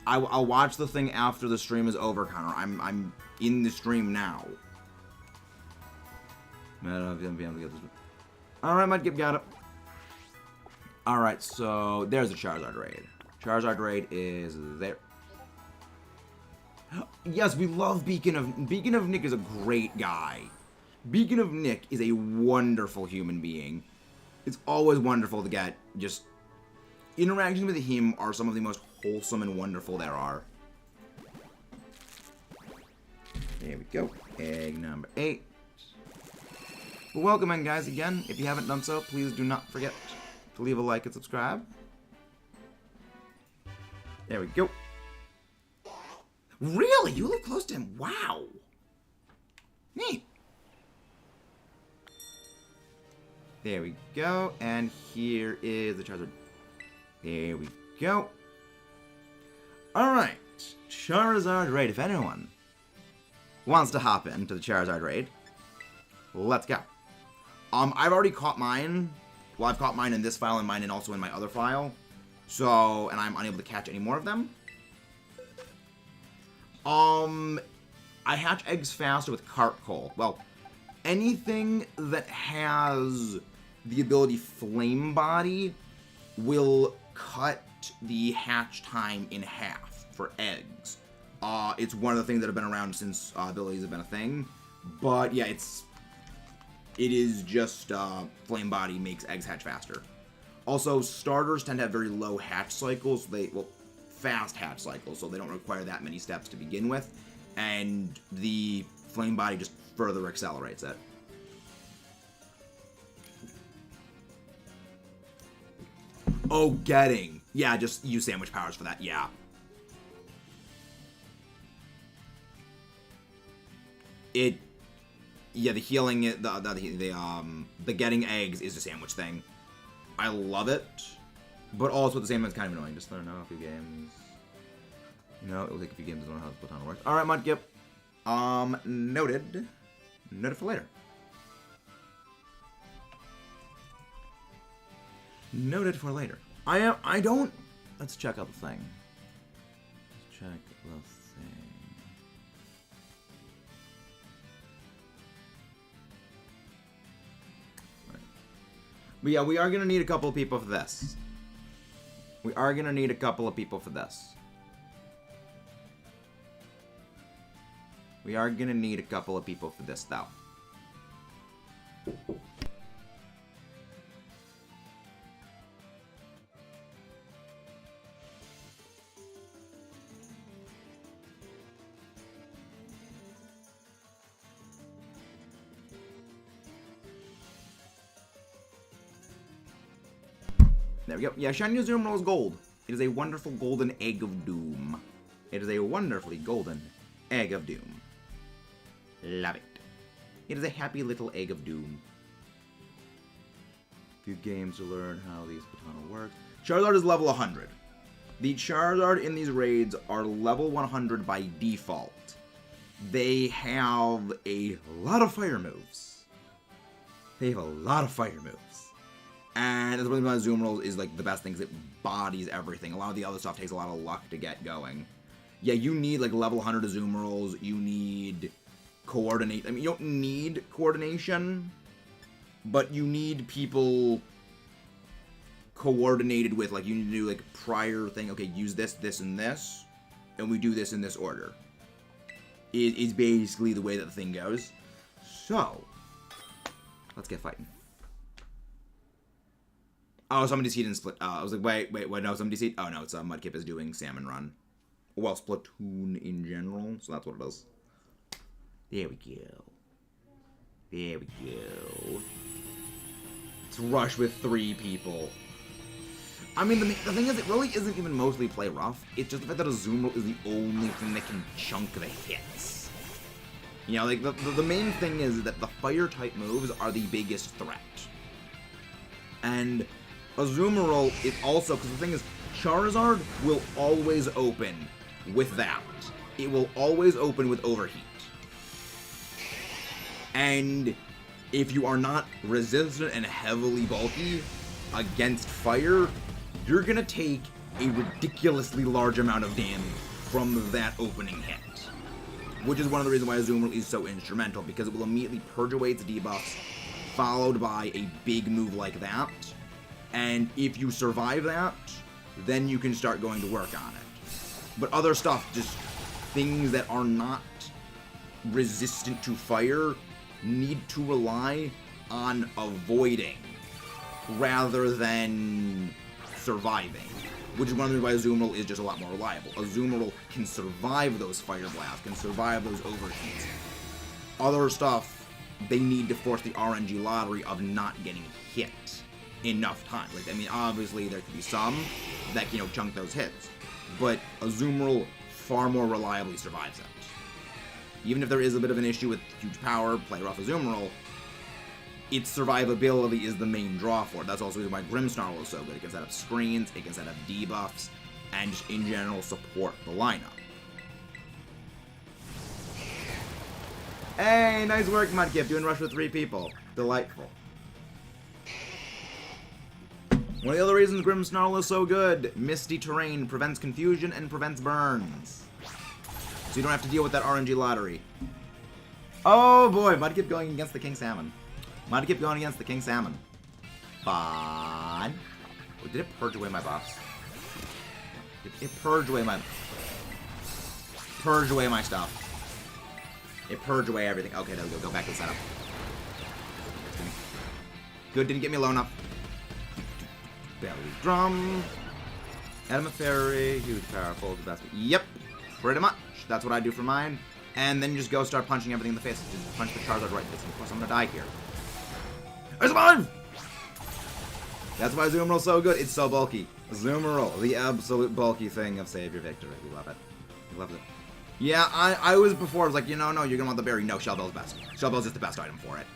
I'll watch the thing after the stream is over, Connor. I'm in the stream now. Alright, Mudkip got it. Alright, so there's the Charizard raid. Charizard raid is there. Yes, we love Beacon of Nick is a great guy. Beacon of Nick is a wonderful human being. It's always wonderful to get just... Interactions with him are some of the most wholesome and wonderful there are. There we go. Egg number 8. Well, welcome in, guys, again. If you haven't done so, please do not forget to leave a like and subscribe. There we go. Really? You live close to him? Wow. Neat. There we go. And here is the Charizard. There we go. Alright. Charizard raid. If anyone wants to hop into the Charizard raid, let's go. I've already caught mine. Well, I've caught mine in this file and mine and also in my other file. So, and I'm unable to catch any more of them. I hatch eggs faster with Cart Coal. Well, anything that has the ability Flame Body will cut the hatch time in half for eggs. It's one of the things that have been around since abilities have been a thing. But yeah, it is just Flame Body makes eggs hatch faster. Also, starters tend to have very low hatch cycles. Fast hatch cycles, so they don't require that many steps to begin with. And the Flame Body just further accelerates it. Oh, getting. Yeah, just use sandwich powers for that. Yeah. Yeah, the healing, the getting eggs is a sandwich thing. I love it, but also at the same time it's kind of annoying. Just learn a few games. You know, it'll take a few games to learn how the Platana works. All right, Mudkip. Noted. Noted for later. Noted for later. I don't... Let's check out the thing. Let's check the thing. Right. But yeah, we are going to need a couple of people for this. We are going to need a couple of people for this. We are going to need a couple of people for this, though. There we go. Yeah, Shiny Azumarill is gold. It is a wonderful golden egg of doom. It is a wonderfully golden egg of doom. Love it. It is a happy little egg of doom. Few games to learn how these katana work. Charizard is level 100. The Charizard in these raids are level 100 by default. They have a lot of fire moves. And that's really why Zoom Rolls is like the best thing, because it bodies everything. A lot of the other stuff takes a lot of luck to get going. Yeah, you need like level 100 Zoom Rolls. You need coordinate. I mean, you don't need coordination, but you need people coordinated with, like, you need to do like prior thing. Okay, use this, this, and this, and we do this in this order. It is basically the way that the thing goes. So, let's get fighting. Oh, somebody seed and split. I was like, wait, no, somebody seed. Oh no, it's Mudkip is doing Salmon Run. Well, Splatoon in general, so that's what it is. There we go. Let's rush with 3 people. I mean, the thing is, it really isn't even mostly play rough. It's just the fact that a Zoom Roll is the only thing that can chunk the hits. You know, like, the main thing is that the fire-type moves are the biggest threat. And a Zoom Roll is also, because the thing is, Charizard will always open with that. It will always open with Overheat. And if you are not resistant and heavily bulky against fire, you're gonna take a ridiculously large amount of damage from that opening hit. Which is one of the reasons why a Zoom Roll is so instrumental, because it will immediately purge away its debuffs, followed by a big move like that. And if you survive that, then you can start going to work on it. But other stuff, just things that are not resistant to fire, need to rely on avoiding rather than surviving, which is one of the reasons why a Zoom Roll is just a lot more reliable. A Zoom Roll can survive those fire blasts, can survive those overheats. Other stuff, they need to force the RNG lottery of not getting hit enough times. Like, I mean, obviously there could be some that can, you know, chunk those hits, but a Zoom Roll far more reliably survives it. Even if there is a bit of an issue with huge power, play rough a Zoom Roll, its survivability is the main draw for it. That's also why Grimmsnarl is so good. It can set up screens, it can set up debuffs, and just in general support the lineup. Hey, nice work, Mudkip, doing rush with 3 people. Delightful. One of the other reasons Grimmsnarl is so good, misty terrain prevents confusion and prevents burns. So you don't have to deal with that RNG lottery. Oh boy, Mudkip going against the King Salmon. Mudkip going against the King Salmon. Fun. Oh, did it purge away my buffs? It purged away my... Purged away my stuff. It purged away everything. Okay, there we go. Go back to the setup. Good, didn't get me alone up. Belly drum. Edema Fairy. Huge powerful. The best. Yep. Pretty much. That's what I do for mine. And then you just go start punching everything in the face. Just punch the Charizard right in the face. Of course, I'm gonna die here. I survived! That's why Zoom Roll's so good. It's so bulky. Zoom Roll, the absolute bulky thing of Save Your Victory. We love it. We love it. Yeah, I was before, I was like, you know, no, you're gonna want the berry. No, Shell Bell's best. Shell Bell's just the best item for it.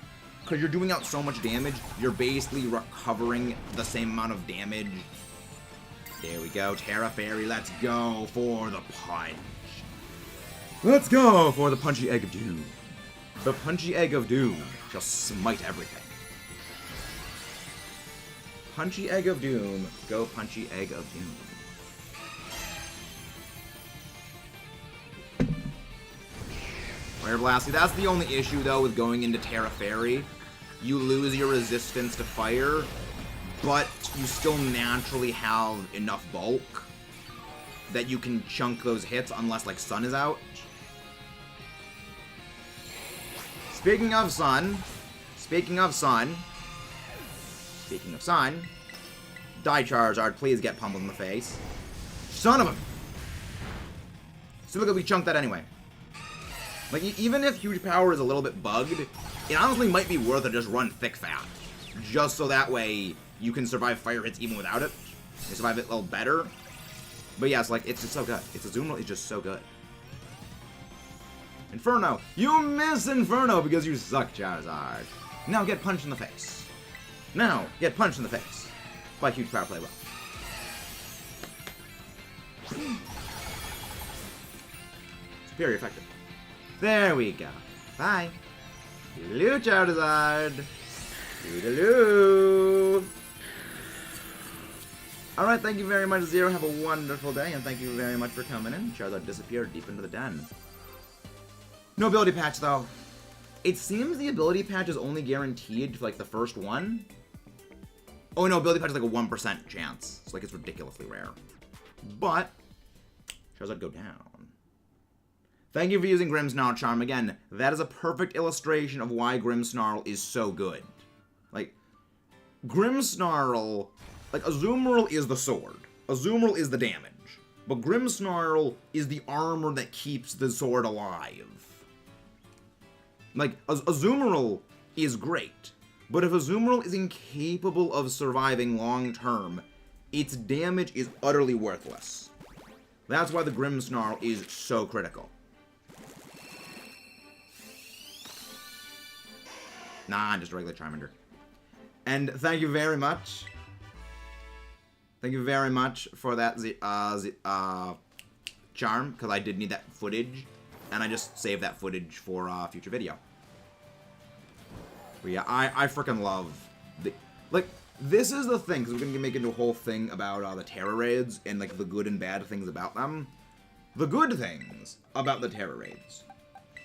Because you're doing out so much damage, you're basically recovering the same amount of damage. There we go. Terra Fairy, let's go for the punch. Let's go for the Punchy Egg of Doom. The Punchy Egg of Doom shall smite everything. Punchy Egg of Doom. Go Punchy Egg of Doom. Fire Blast. That's the only issue, though, with going into Terra Fairy. You lose your resistance to fire, but you still naturally have enough bulk that you can chunk those hits unless, like, Sun is out. Speaking of Sun, die Charizard, please get pummeled in the face. Son of a... So look, we chunked that anyway. Like, even if huge power is a little bit bugged, it honestly might be worth it to just run thick fat. Just so that way you can survive fire hits even without it. You survive it a little better. But yeah, it's like, it's just so good. It's a Zoom Roll, it's just so good. Inferno! You miss Inferno because you suck, Charizard. Now get punched in the face. Now, get punched in the face by huge power play buff. Superior effective. There we go. Bye. Toodaloo, Charizard. Toodaloo. Alright, thank you very much, Zero. Have a wonderful day, and thank you very much for coming in. Charizard disappeared deep into the den. No ability patch, though. It seems the ability patch is only guaranteed for, like, the first one. Oh, no, ability patch is like a 1% chance. It's like it's ridiculously rare. But, Charizard go down. Thank you for using Grimmsnarl Charm. Again, that is a perfect illustration of why Grimmsnarl is so good. Like, Grimmsnarl, like, Azumarill is the sword. Azumarill is the damage. But Grimmsnarl is the armor that keeps the sword alive. Like, Azumarill is great. But if Azumarill is incapable of surviving long-term, its damage is utterly worthless. That's why the Grimmsnarl is so critical. Nah, just a regular Charmander. And thank you very much. Thank you very much for that charm, because I did need that footage, and I just saved that footage for a future video. But yeah, I freaking love the, like, this is the thing, because we're gonna make into a whole thing about the Terra Raids and like the good and bad things about them. The good things about the Terra Raids,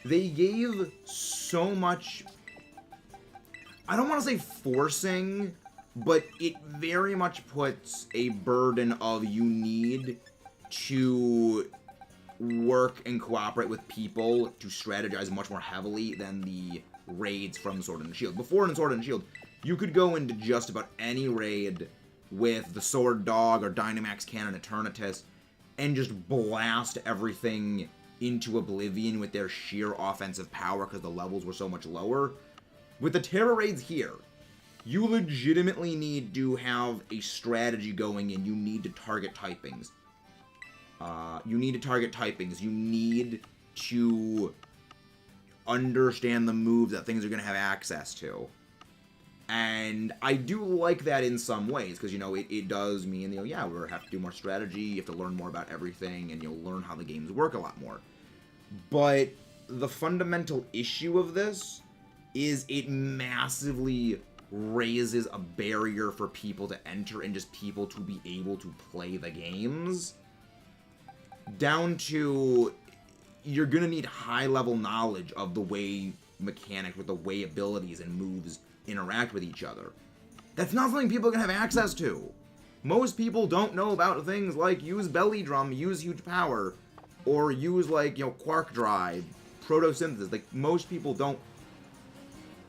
they gave so much, I don't want to say forcing, but it very much puts a burden of you need to work and cooperate with people to strategize much more heavily than the raids from Sword and Shield. Before in Sword and Shield, you could go into just about any raid with the Sword Dog or Dynamax Cannon Eternatus and just blast everything into oblivion with their sheer offensive power because the levels were so much lower. With the Terra Raids here, you legitimately need to have a strategy going in. You need to target typings. You need to understand the moves that things are going to have access to. And I do like that in some ways, because, you know, it does mean, you know, yeah, we have to do more strategy, you have to learn more about everything, and you'll learn how the games work a lot more. But the fundamental issue of this is it massively raises a barrier for people to enter and just people to be able to play the games. Down to, you're gonna need high-level knowledge of the way mechanics, with the way abilities and moves interact with each other. That's not something people can have access to. Most people don't know about things like use Belly Drum, use Huge Power, or use, like, you know, Quark Drive, Photosynthesis. Like, most people don't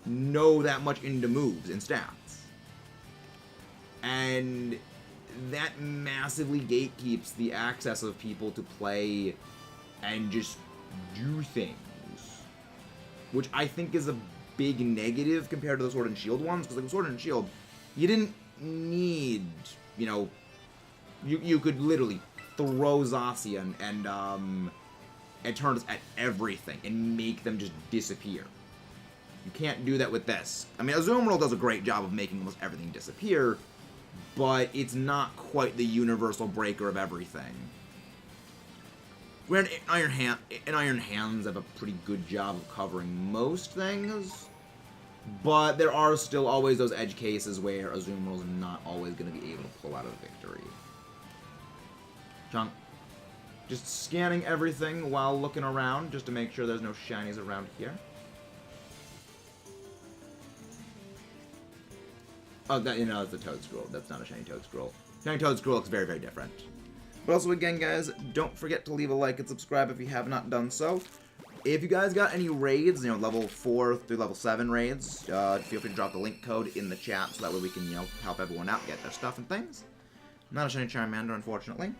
know that much into moves and stats. And that massively gatekeeps the access of people to play and just do things. Which I think is a big negative compared to the Sword and Shield ones, because like Sword and Shield, you didn't need, you know, you could literally throw Zacian and Eternatus at everything and make them just disappear. You can't do that with this. I mean, Azumarill does a great job of making almost everything disappear, but it's not quite the universal breaker of everything. Where Iron Hands have a pretty good job of covering most things, but there are still always those edge cases where Azumarill's not always going to be able to pull out a victory. Chunk. Just scanning everything while looking around, just to make sure there's no shinies around here. Oh, that, you know, that's a Toad Scroll. That's not a shiny Toad Scroll. Shiny Toad Scroll looks very, very different. But also, again, guys, don't forget to leave a like and subscribe if you have not done so. If you guys got any raids, you know, level 4 through level 7 raids, feel free to drop the link code in the chat so that way we can, you know, help everyone out, get their stuff and things. Not a shiny Charmander, unfortunately.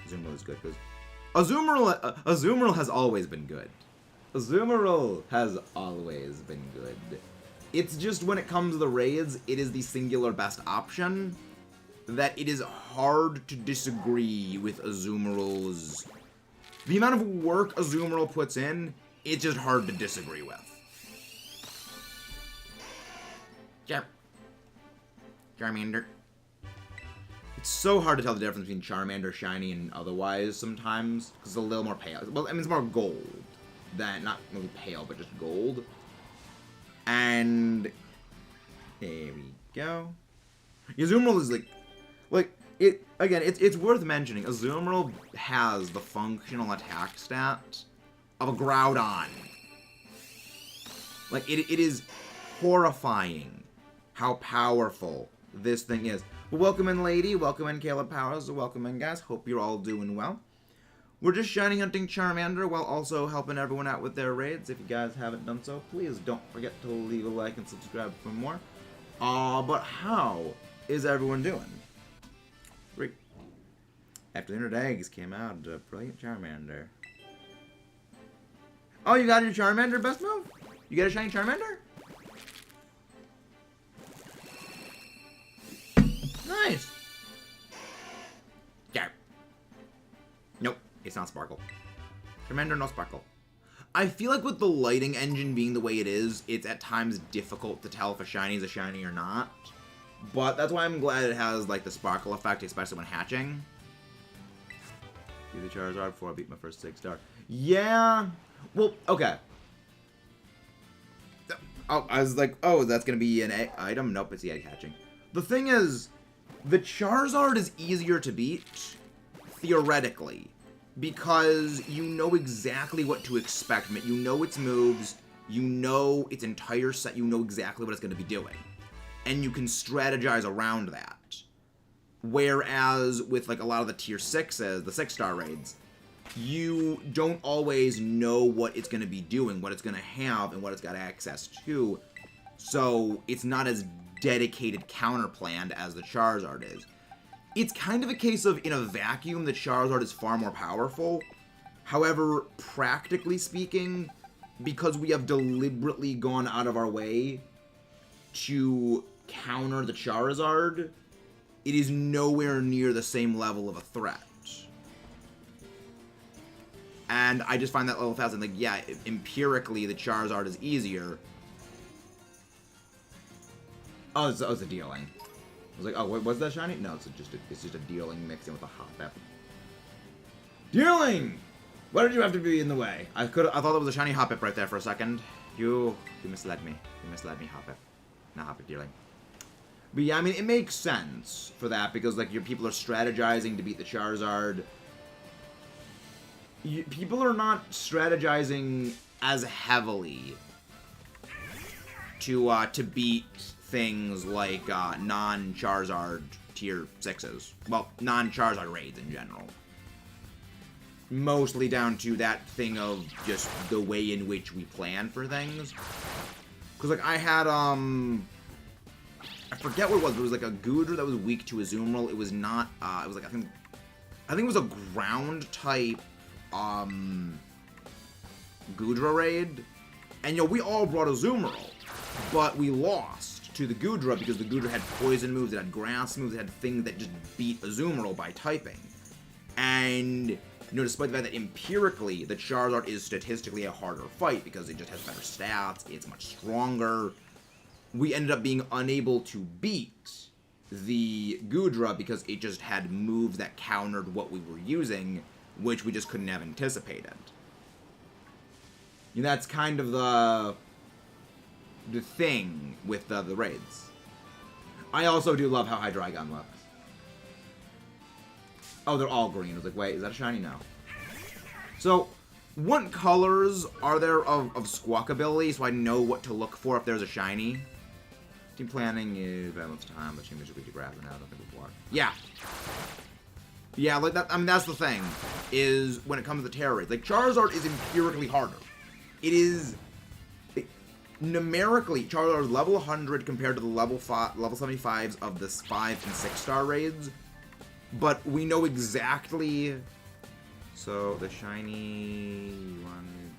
Azumarill is good, because Azumarill has always been good. Azumarill has always been good. It's just when it comes to the raids, it is the singular best option, that it is hard to disagree with Azumarill's... The amount of work Azumarill puts in, it's just hard to disagree with. Yep. Charmander. It's so hard to tell the difference between Charmander shiny and otherwise sometimes, because it's a little more pale. Well, I mean, it's more gold than, not really pale, but just gold. And there we go. Azumarill is it's worth mentioning. Azumarill has the functional attack stat of a Groudon. Like, it is horrifying how powerful this thing is. Well, welcome in, lady. Welcome in, Caleb Powers. Welcome in, guys. Hope you're all doing well. We're just shiny hunting Charmander while also helping everyone out with their raids. If you guys haven't done so, please don't forget to leave a like and subscribe for more. But how is everyone doing? Great. After the Inner Eggs came out, a brilliant Charmander. Oh, you got your Charmander best move? You got a shiny Charmander? Nice. Yeah. Nope, it's not Sparkle. Charmander, no Sparkle. I feel like with the lighting engine being the way it is, it's at times difficult to tell if a shiny is a shiny or not. But that's why I'm glad it has, like, the sparkle effect, especially when hatching. Do the Charizard before I beat my first 6-star. Yeah. Well, okay. Oh, I was like, oh, that's going to be an item? Nope, it's the egg hatching. The thing is, the Charizard is easier to beat, theoretically, because you know exactly what to expect from it. You know its moves, you know its entire set, you know exactly what it's going to be doing. And you can strategize around that. Whereas with, like, a lot of the tier 6s, the 6-star raids, you don't always know what it's going to be doing, what it's going to have, and what it's got access to. So it's not as dedicated counter-planned as the Charizard is. It's kind of a case of, in a vacuum, the Charizard is far more powerful. However, practically speaking, because we have deliberately gone out of our way to counter the Charizard, it is nowhere near the same level of a threat. And I just find that little fascinating. Like, yeah, empirically, the Charizard is easier. Oh, it's a dealing. I was like, oh, was that shiny? No, it's just a dealing mixed in with a Hoppip. Dealing! Why did you have to be in the way? I thought that was a shiny Hoppip right there for a second. You misled me. You misled me, Hoppip. Not Hoppip, dealing. But yeah, I mean, it makes sense for that, because, like, your people are strategizing to beat the Charizard. People are not strategizing as heavily to beat things like non-Charizard tier 6s. Well, non-Charizard raids in general. Mostly down to that thing of just the way in which we plan for things. Because, like, I had, I forget what it was, but it was like a Goodra that was weak to Azumarill. It was not, it was like, I think it was a ground type, Goodra raid. And, we all brought Azumarill, but we lost to the Goodra because the Goodra had poison moves, it had grass moves, it had things that just beat Azumarill by typing. And, despite the fact that empirically, the Charizard is statistically a harder fight because it just has better stats, it's much stronger, we ended up being unable to beat the Goodra because it just had moves that countered what we were using, which we just couldn't have anticipated. That's kind of the thing with the raids. I also do love how Hydreigon looks. Oh, they're all green. I was like, wait, is that a shiny? No. So, what colors are there of Squawkabilly so I know what to look for if there's a shiny? Team planning is balance time, but team should be grabbing out. I don't think we'll block. Yeah. Yeah, like that. I mean, that's the thing. Is when it comes to Terra raids, like Charizard is empirically harder. It is numerically Charizard is level 100 compared to the level 75s of the 5 and 6-star raids. But we know exactly. So the shiny one.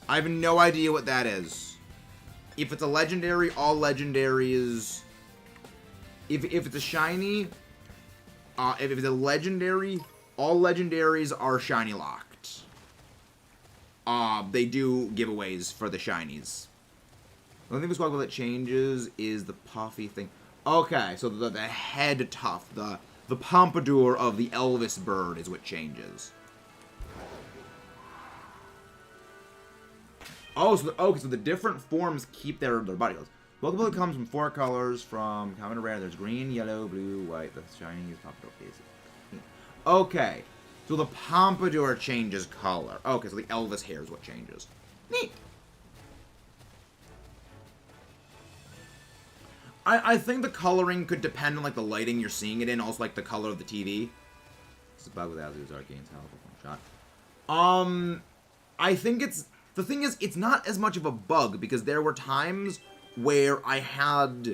I have no idea what that is. If it's a legendary, all legendaries. If it's a shiny, if it's a legendary, all legendaries are shiny locked. They do giveaways for the shinies. The only thing with Squawkabilly that changes is the puffy thing. Okay, so the head tuft, the pompadour of the Elvis bird is what changes. Oh, so the different forms keep their body colors. Pokeball comes from 4 colors, from common to rare. There's green, yellow, blue, white. The shiny is pompadour is pink. Okay, so the pompadour changes color. Okay, so the Elvis hair is what changes. Neat. I think the coloring could depend on, like, the lighting you're seeing it in, also, like, the color of the TV. It's a bug with Azu's Arcane's health. One shot. I think it's... The thing is, it's not as much of a bug, because there were times where I have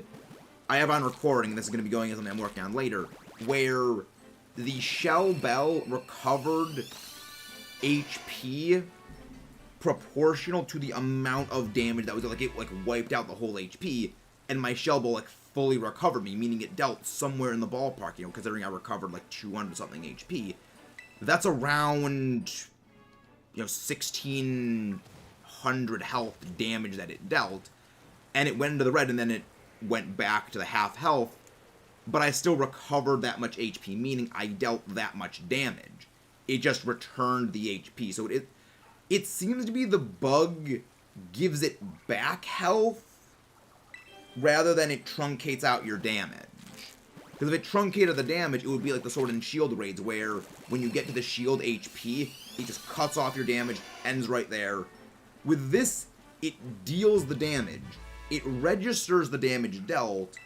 on recording, and this is going to be going as something I'm working on later, where the Shell Bell recovered HP proportional to the amount of damage that was, like, it, like, wiped out the whole HP, and my Shell Bell, like, fully recovered me, meaning it dealt somewhere in the ballpark, you know, considering I recovered, like, 200-something HP. That's around, you know, 1,600 health damage that it dealt, and it went into the red, and then it went back to the half health, but I still recovered that much HP, meaning I dealt that much damage. It just returned the HP, so it seems to be the bug gives it back health, rather than it truncates out your damage. Because if it truncated the damage, it would be like the Sword and Shield raids, where when you get to the shield HP, it just cuts off your damage, ends right there. With this, it deals the damage, it registers the damage dealt,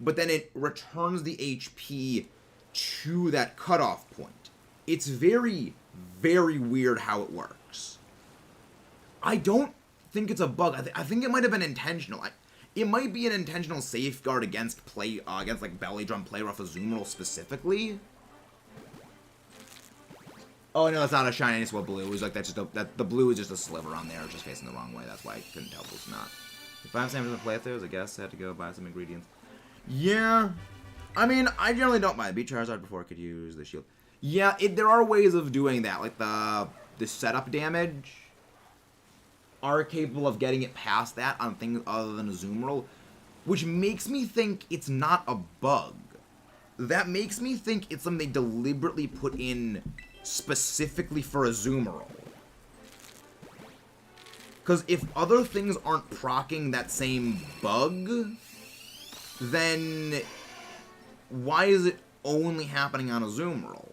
but then it returns the HP to that cutoff point. It's very, very weird how it works. I don't think it's a bug. I think it might have been intentional. It might be an intentional safeguard against like belly drum play rough Azumarill specifically. Oh no, that's not a shiny. It's what blue. It was like that's just the blue is just a sliver on there. It's just facing the wrong way. That's why I couldn't tell it was not. If I have Sam in the playthroughs, I guess I had to go buy some ingredients. Yeah, I mean, I generally don't mind. Beat Charizard before I could use the shield. Yeah, there are ways of doing that, like the setup damage are capable of getting it past that on things other than Azumarill, which makes me think it's not a bug. That makes me think it's something they deliberately put in specifically for Azumarill. Because if other things aren't proccing that same bug, then why is it only happening on Azumarill?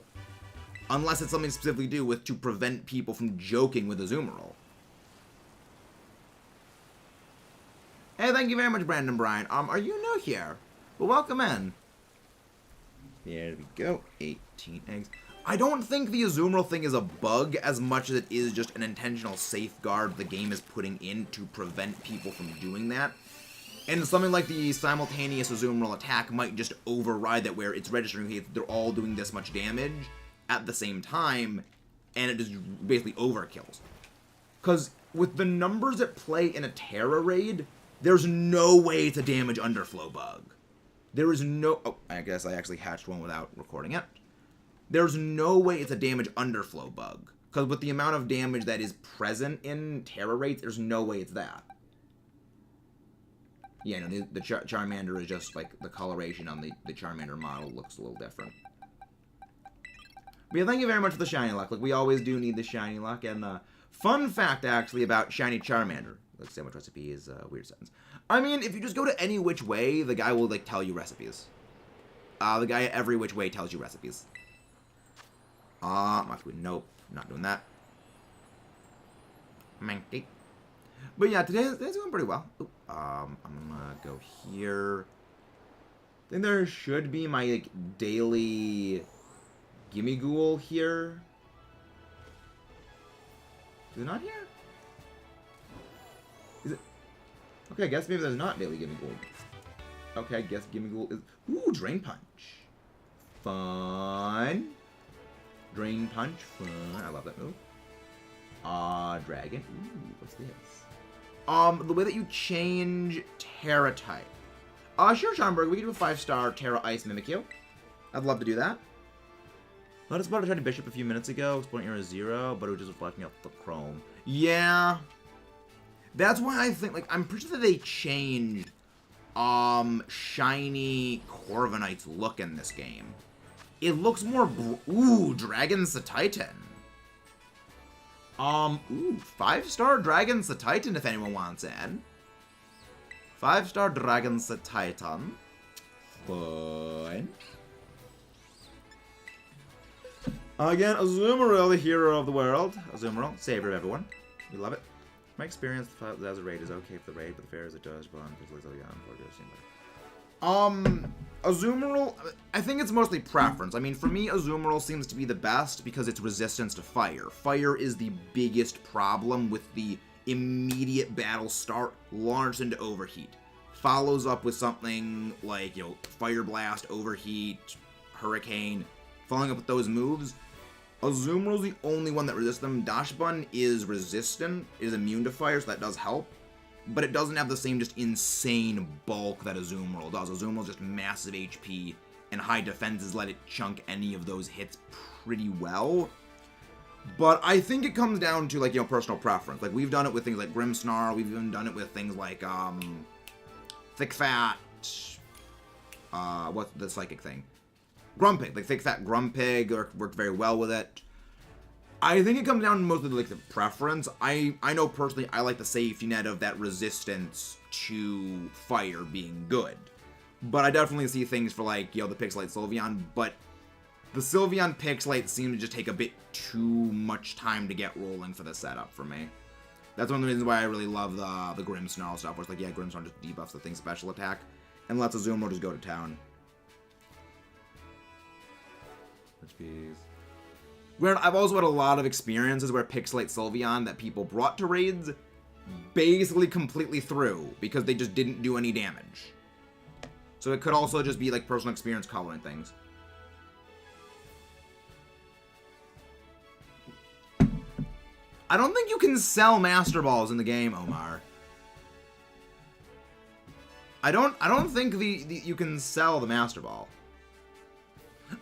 Unless it's something specifically to do with to prevent people from joking with Azumarill. Hey, thank you very much, Brandon Bryan. Are you new here? Well, welcome in. There we go. 18 eggs. I don't think the Azumarill thing is a bug as much as it is just an intentional safeguard the game is putting in to prevent people from doing that. And something like the simultaneous Azumarill attack might just override that, where it's registering, hey, they're all doing this much damage at the same time, and it just basically overkills. Because with the numbers at play in a Terra raid, there's no way it's a damage underflow bug. There is no... Oh, I guess I actually hatched one without recording it. There's no way it's a damage underflow bug. Because with the amount of damage that is present in Terra raids, there's no way it's that. Yeah, no, the Charmander is just, like, the coloration on the Charmander model looks a little different. But yeah, thank you very much for the shiny luck. Like, we always do need the shiny luck. And, fun fact, actually, about shiny Charmander. Like, sandwich recipe is a weird sentence. I mean, if you just go to any which way, the guy will, like, tell you recipes. The guy every which way tells you recipes. Nope, not doing that. Manky. But yeah, today's going pretty well. Ooh, I'm gonna go here. I think there should be my, like, daily Gimme Ghoul here. Is it not here? Is it? Okay, I guess maybe there's not daily Gimme Ghoul. Okay, I guess Gimme Ghoul is... Ooh, Drain Punch. Fun. Drain Punch. Fun. I love that move. Dragon. Ooh, what's this? The way that you change Terra type. Sure, Schomburg, we can do a 5-star Terra Ice Mimikyu. I'd love to do that. Let us spot a shiny Bishop a few minutes ago. Exploring Area 0, but it was just reflecting off the chrome. Yeah. That's why I think, like, I'm pretty sure that they changed shiny Corviknights look in this game. It looks more ooh, Dragon's the Titan. Ooh, 5-star Dragon's the Titan if anyone wants in. 5-star Dragon's the Titan. Fine. Again, Azumarill, the hero of the world. Azumarill, savior of everyone. We love it. My experience as a raid is okay for the raid, but the fair as it does, but Azumarill, I think it's mostly preference. I mean, for me, Azumarill seems to be the best because it's resistance to fire. Fire is the biggest problem with the immediate battle start, launched into overheat. Follows up with something like, you know, Fire Blast, Overheat, Hurricane. Following up with those moves, Azumarill's the only one that resists them. Dachshund is resistant, is immune to fire, so that does help. But it doesn't have the same just insane bulk that Azumarill does. Azumarill's just massive HP, and high defenses let it chunk any of those hits pretty well. But I think it comes down to, like, you know, personal preference. Like, we've done it with things like Grimmsnarl, we've even done it with things like, Thick Fat, what's the psychic thing? Grumpig, like Thick Fat Grumpig worked very well with it. I think it comes down to mostly like the preference. I know personally I like the safety net of that resistance to fire being good. But I definitely see things for like, you know, the Pixelate Sylveon, but the Sylveon Pixelate seem to just take a bit too much time to get rolling for the setup for me. That's one of the reasons why I really love the Grimmsnarl stuff, where it's like, yeah, Grimmsnarl just debuffs the thing's special attack and lets Azumarill just go to town. Where I've also had a lot of experiences where Pixelate Sylveon that people brought to raids basically completely threw because they just didn't do any damage. So it could also just be like personal experience coloring things. I don't think you can sell Master Balls in the game, Omar. I don't think you can sell the Master Ball.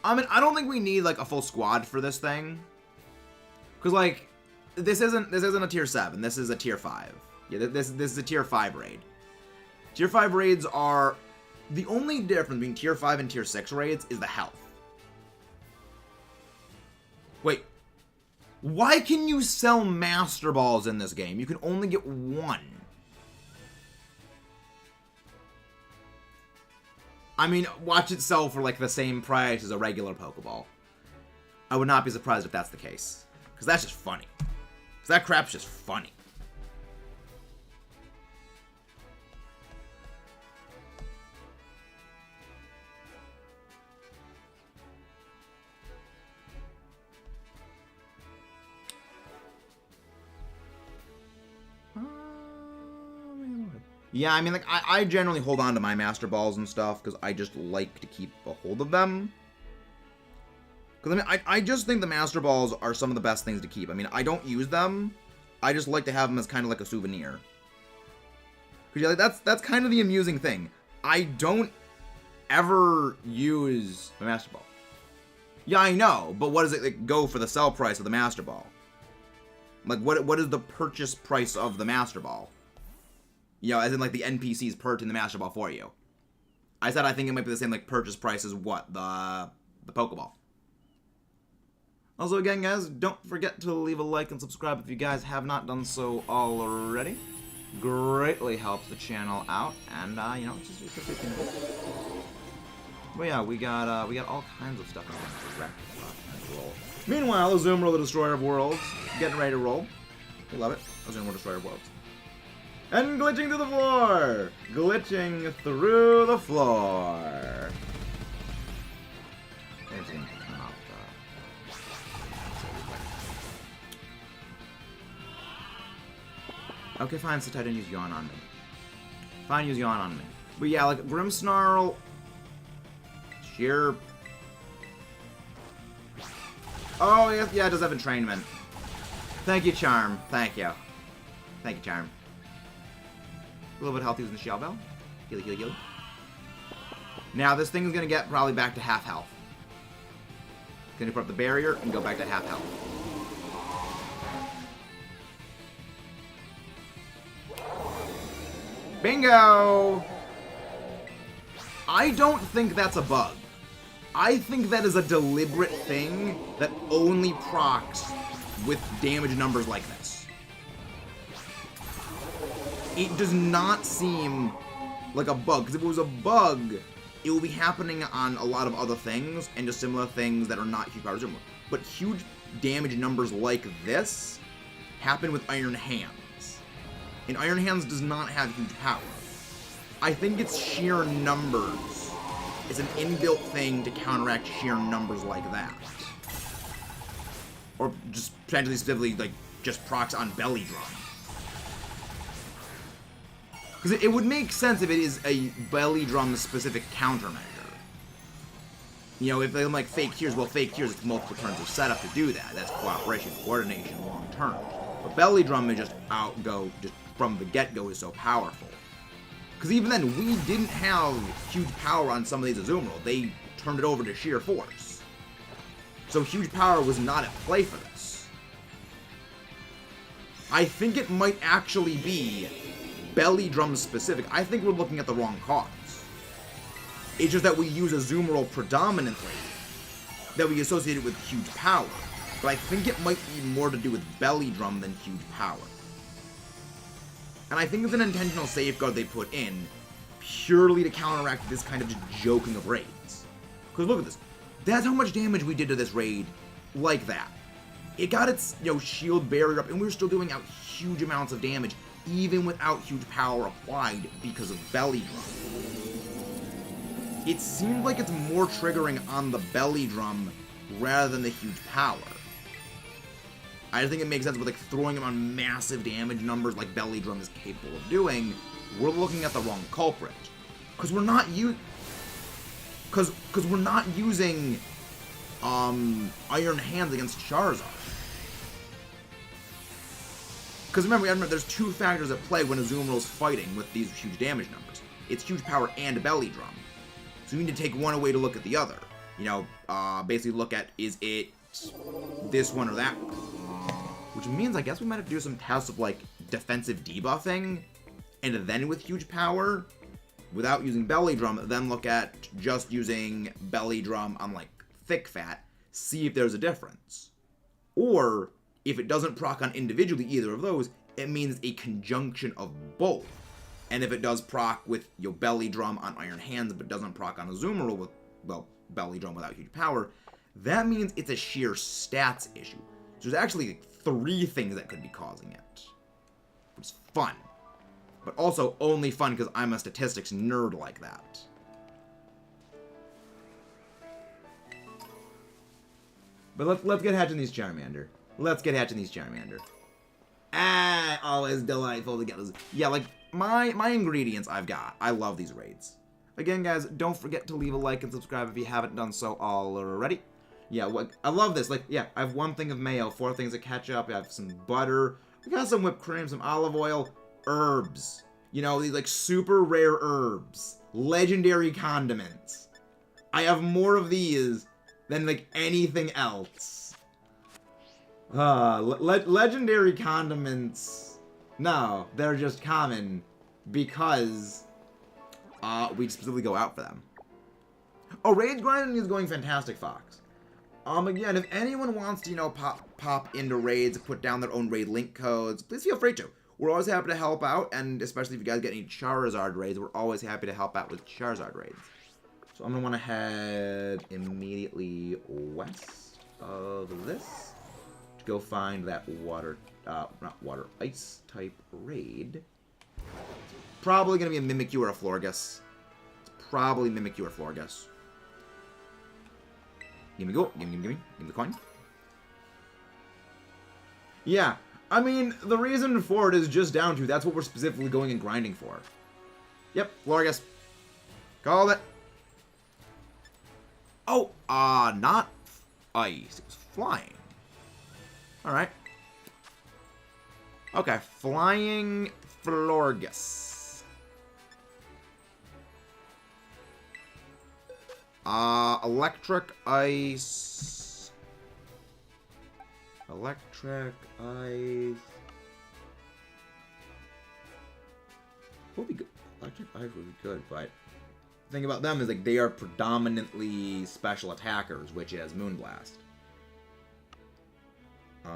I mean, I don't think we need like a full squad for this thing, because like this isn't a tier 7. This is a tier 5. Yeah, this is a tier 5 raid. Tier 5 raids are the only difference between tier 5 and tier 6 raids is the health. Wait, why can you sell Master Balls in this game? You can only get one. I mean, watch it sell for like the same price as a regular Pokeball. I would not be surprised if that's the case. Because that's just funny. Because that crap's just funny. Yeah, I mean, like, I generally hold on to my Master Balls and stuff, because I just like to keep a hold of them. Because, I mean, I just think the Master Balls are some of the best things to keep. I mean, I don't use them. I just like to have them as kind of like a souvenir. Because, yeah, like, that's kind of the amusing thing. I don't ever use the Master Ball. Yeah, I know, but what does it like, go for the sell price of the Master Ball? Like, what is the purchase price of the Master Ball? You know, as in, like, the NPCs purchasing the Master Ball for you. I said I think it might be the same, like, purchase price as what? The Pokeball. Also, again, guys, don't forget to leave a like and subscribe if you guys have not done so already. Greatly helps the channel out, and, you know, it's just a good thing. But yeah, we got all kinds of stuff in the roll. Meanwhile, Azumarill, the Destroyer of Worlds, getting ready to roll. We love it. Azumarill, Destroyer of Worlds. And glitching to the floor! Glitching through the floor! Okay, fine, so I didn't use Yawn on me. Fine, use Yawn on me. But yeah, like, Grimmsnarl... Sheer... Oh, yeah, it does have entrainment. Thank you, Charm. Thank you. Thank you, Charm. A little bit of health using the Shell Bell. Healy, healy, healy. Now, this thing is going to get probably back to half health. Going to put up the barrier and go back to half health. Bingo! I don't think that's a bug. I think that is a deliberate thing that only procs with damage numbers like this. It does not seem like a bug, because if it was a bug, it will be happening on a lot of other things, and just similar things that are not huge power similar. But huge damage numbers like this happen with Iron Hands. And Iron Hands does not have huge power. I think it's sheer numbers. It's an inbuilt thing to counteract sheer numbers like that. Or just potentially specifically, like, just procs on Belly Drum. Because it would make sense if it is a Belly Drum specific countermeasure. You know, if they're like fake here's, well, fake here's, it's multiple turns of setup to do that. That's cooperation, coordination, long term. But Belly Drum is just just from the get-go is so powerful. Because even then, we didn't have huge power on some of these Azumarill. They turned it over to sheer force. So huge power was not at play for this. I think it might actually be Belly Drum specific. I think we're looking at the wrong cards. It's just that we use Azumarill predominantly, that we associate it with huge power. But I think it might be more to do with Belly Drum than huge power. And I think it's an intentional safeguard they put in, purely to counteract this kind of just joking of raids. Because look at this. That's how much damage we did to this raid, like that. It got its, shield barrier up, and we were still doing out huge amounts of damage, even without huge power applied because of Belly Drum. It seemed like it's more triggering on the Belly Drum rather than the huge power. I just think it makes sense with, like, throwing them on massive damage numbers like Belly Drum is capable of doing. We're looking at the wrong culprit. Because we're not we're not using Iron Hands against Charizard. Because remember, there's two factors at play when Azumarill's fighting with these huge damage numbers. It's huge power and Belly Drum. So we need to take one away to look at the other. Basically look at, is it this one or that one? Which means I guess we might have to do some tests of, like, defensive debuffing, and then with huge power, without using Belly Drum, then look at just using Belly Drum on, like, Thick Fat, see if there's a difference. Or, if it doesn't proc on individually either of those, it means a conjunction of both. And if it does proc with Belly Drum on Iron Hands, but doesn't proc on Azumarill with, well, Belly Drum without huge power, that means it's a sheer stats issue. So there's actually 3 things that could be causing it. Which is fun. But also only fun because I'm a statistics nerd like that. But let's get hatching these Charmander. Always delightful to get those. Yeah, like, my ingredients I've got. I love these raids. Again, guys, don't forget to leave a like and subscribe if you haven't done so already. Yeah, I love this. Like, yeah, I have 1 thing of mayo, 4 things of ketchup, I have some butter, we got some whipped cream, some olive oil, herbs. These, like, super rare herbs. Legendary condiments. I have more of these than, like, anything else. Legendary condiments. No, they're just common because we specifically go out for them. Oh, raids grinding is going fantastic, Fox. Again, if anyone wants to, pop into raids, put down their own raid link codes, please feel free to. We're always happy to help out, and especially if you guys get any Charizard raids, we're always happy to help out with Charizard raids. So I'm going to want to head immediately west of this to go find that ice type raid. Probably going to be a Mimikyu or a Florges. It's probably Mimikyu or Florges. Gimme go. Gimme the coin. Yeah, I mean, the reason for it is just down to that's what we're specifically going and grinding for. Yep, Florges. Called it. Oh, not ice. It was flying. Alright. Okay, flying Florges. Electric ice. Electric ice. Would be good. Electric ice would be good, but thing about them is, like, they are predominantly special attackers, which is Moonblast. I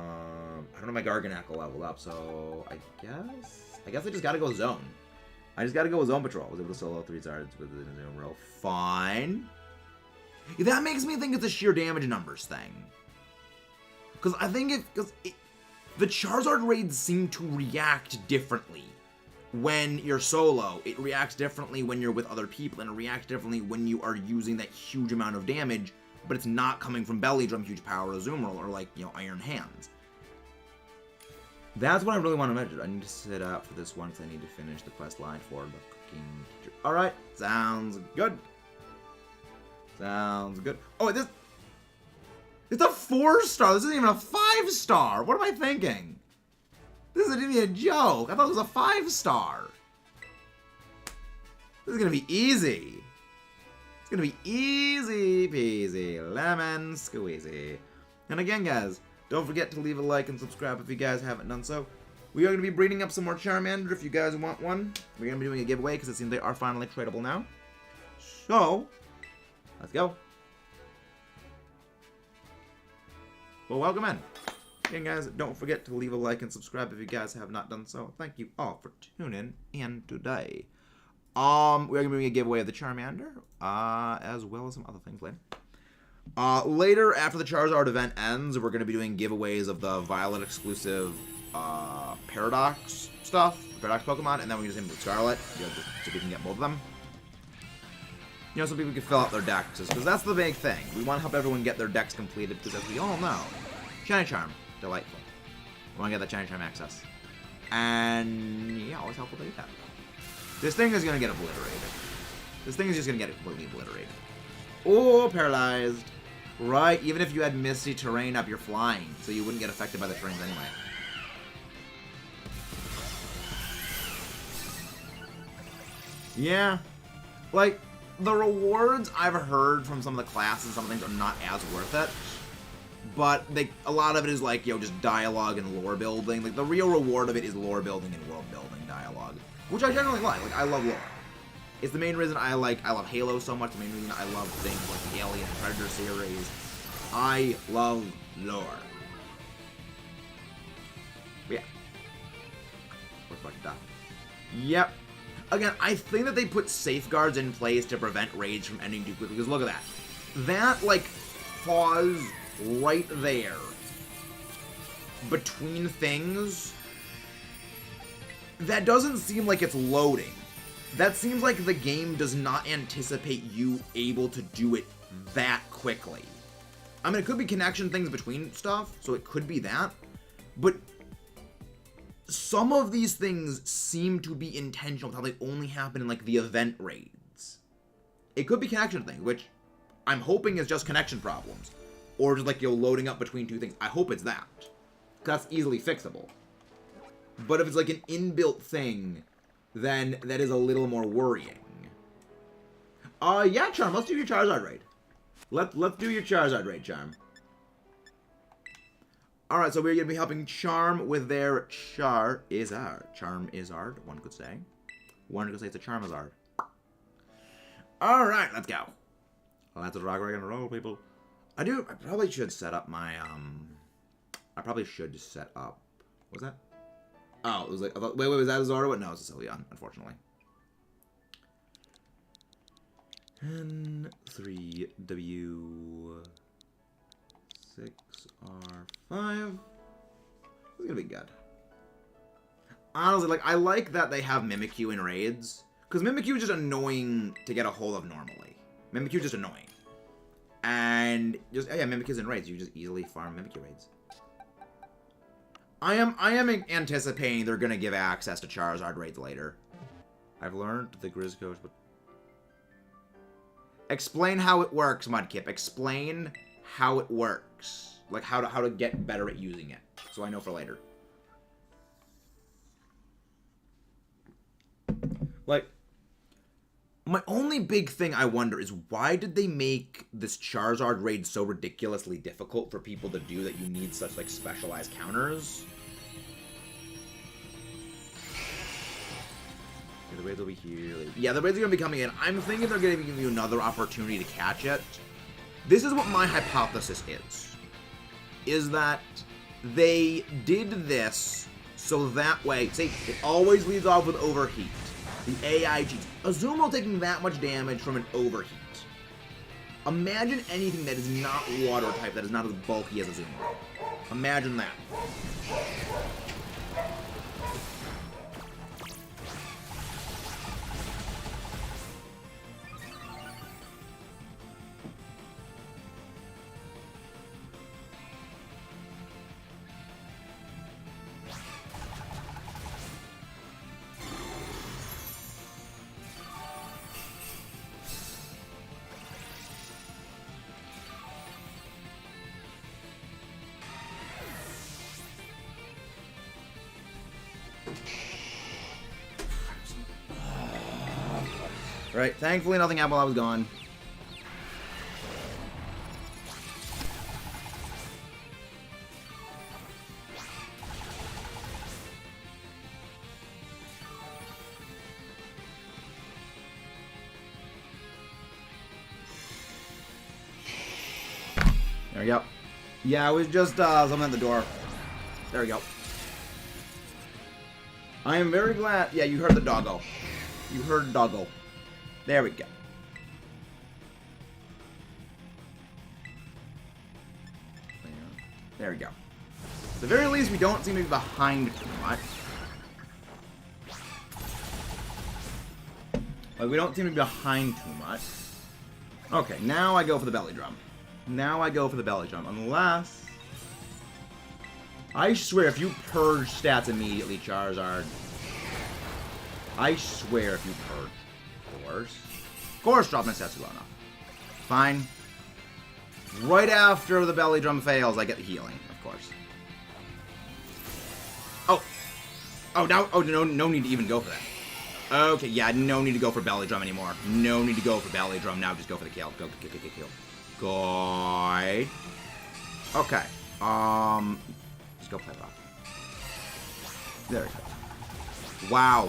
don't know my Garganackle leveled up, so I guess I just gotta go Zone. I just gotta go with Zone Patrol. I was able to solo 3 Zards with the Zone Roll. Fine. Yeah, that makes me think it's a sheer damage numbers thing. Because I think the Charizard raids seem to react differently when you're solo. It reacts differently when you're with other people, and it reacts differently when you are using that huge amount of damage, but it's not coming from Belly Drum, Huge Power, or Azumarill, or, like, you know, Iron Hands. That's what I really want to measure. I need to sit up for this one because I need to finish the quest line for the cooking teacher. Alright, sounds good. Sounds good. Oh, it's a 4-star. This isn't even a 5-star. What am I thinking? This isn't even a joke. I thought it was a 5-star. This is gonna be easy. It's gonna be easy peasy, lemon squeezy. And again, guys, don't forget to leave a like and subscribe if you guys haven't done so. We are going to be breeding up some more Charmander if you guys want one. We're going to be doing a giveaway because it seems they are finally tradable now. So, let's go. Well, welcome in. Again, guys, don't forget to leave a like and subscribe if you guys have not done so. Thank you all for tuning in today. We're going to be doing a giveaway of the Charmander, as well as some other things later. Later, after the Charizard event ends, we're going to be doing giveaways of the Violet exclusive Paradox stuff, Paradox Pokemon, and then we can just hit with Scarlet, you know, so we can get both of them. You know, so people can fill out their decks, because that's the big thing. We want to help everyone get their decks completed, because as we all know, Shiny Charm, delightful. We want to get that Shiny Charm access. And, yeah, always helpful to do that. This thing is going to get obliterated. This thing is just going to get completely obliterated. Oh, paralyzed. Right, even if you had Misty Terrain up, you're flying, so you wouldn't get affected by the terrains anyway. Yeah. Like, the rewards I've heard from some of the classes and some of the things are not as worth it. But a lot of it is like, you know, just dialogue and lore building. Like, the real reward of it is lore building and world building dialogue. Which I generally like. Like, I love lore. It's the main reason I love Halo so much, the main reason I love things like the Alien and Predator series. I love lore. But yeah. We're fucked up. Yep. Again, I think that they put safeguards in place to prevent raids from ending too quickly, because look at that. That, like, pause right there between things, that doesn't seem like it's loading. That seems like the game does not anticipate you able to do it that quickly. I mean, it could be connection things between stuff, so it could be that. But some of these things seem to be intentional with how they only happen in, like, the event raids. It could be connection things, which I'm hoping is just connection problems. Or just, like, you know, loading up between two things. I hope it's that. That's easily fixable. But if it's, like, an inbuilt thing, then that is a little more worrying. Yeah, Charm, let's do your Charizard raid. Let's do your Charizard raid, Charm. Alright, so we're going to be helping Charm with their Charizard. Charmizard, one could say. One could say it's a Charmizard. Alright, let's go. Let's rock, rock, and roll, people. I probably should set up my, I probably should set up, what was that? Oh, it was like, wait, was that a Zora? No, it's a Sylveon, unfortunately. N3W 6R5. This is gonna be good. Honestly, like, I like that they have Mimikyu in raids, because Mimikyu is just annoying to get a hold of normally. Mimikyu is just annoying. And just, yeah, Mimikyu's in raids. You just easily farm Mimikyu raids. I am anticipating they're gonna give access to Charizard raids later. I've learned the Grizz Coach, but explain how it works, Mudkip. Explain how it works. Like how to get better at using it. So I know for later. Like, my only big thing I wonder is why did they make this Charizard raid so ridiculously difficult for people to do that you need such, like, specialized counters? The raids will be here. Yeah, the raids are going to be coming in. I'm thinking they're going to give you another opportunity to catch it. This is what my hypothesis is. Is that they did this so that way, say, it always leads off with overheat. The AI cheats. Azumarill taking that much damage from an overheat. Imagine anything that is not water type, that is not as bulky as Azumarill. Imagine that. Right, thankfully nothing happened while I was gone. There we go. Yeah, it was just someone at the door. There we go. I am very glad. Yeah, you heard the doggo. You heard doggo. There we go. There we go. At the very least, we don't seem to be behind too much. Like, we don't seem to be behind too much. Okay, now I go for the belly drum. Now I go for the belly drum. Unless... I swear, if you purge stats immediately, Charizard... I swear if you purge... Of course, drop my stats low enough. Fine. Right after the belly drum fails, I get the healing, of course. Oh. Oh, now, oh, no need to even go for that. Okay, yeah, no need to go for belly drum anymore. No need to go for belly drum. Now just go for the kill. Go, kill. Good. Okay. Let's go play rock. There we go. Wow.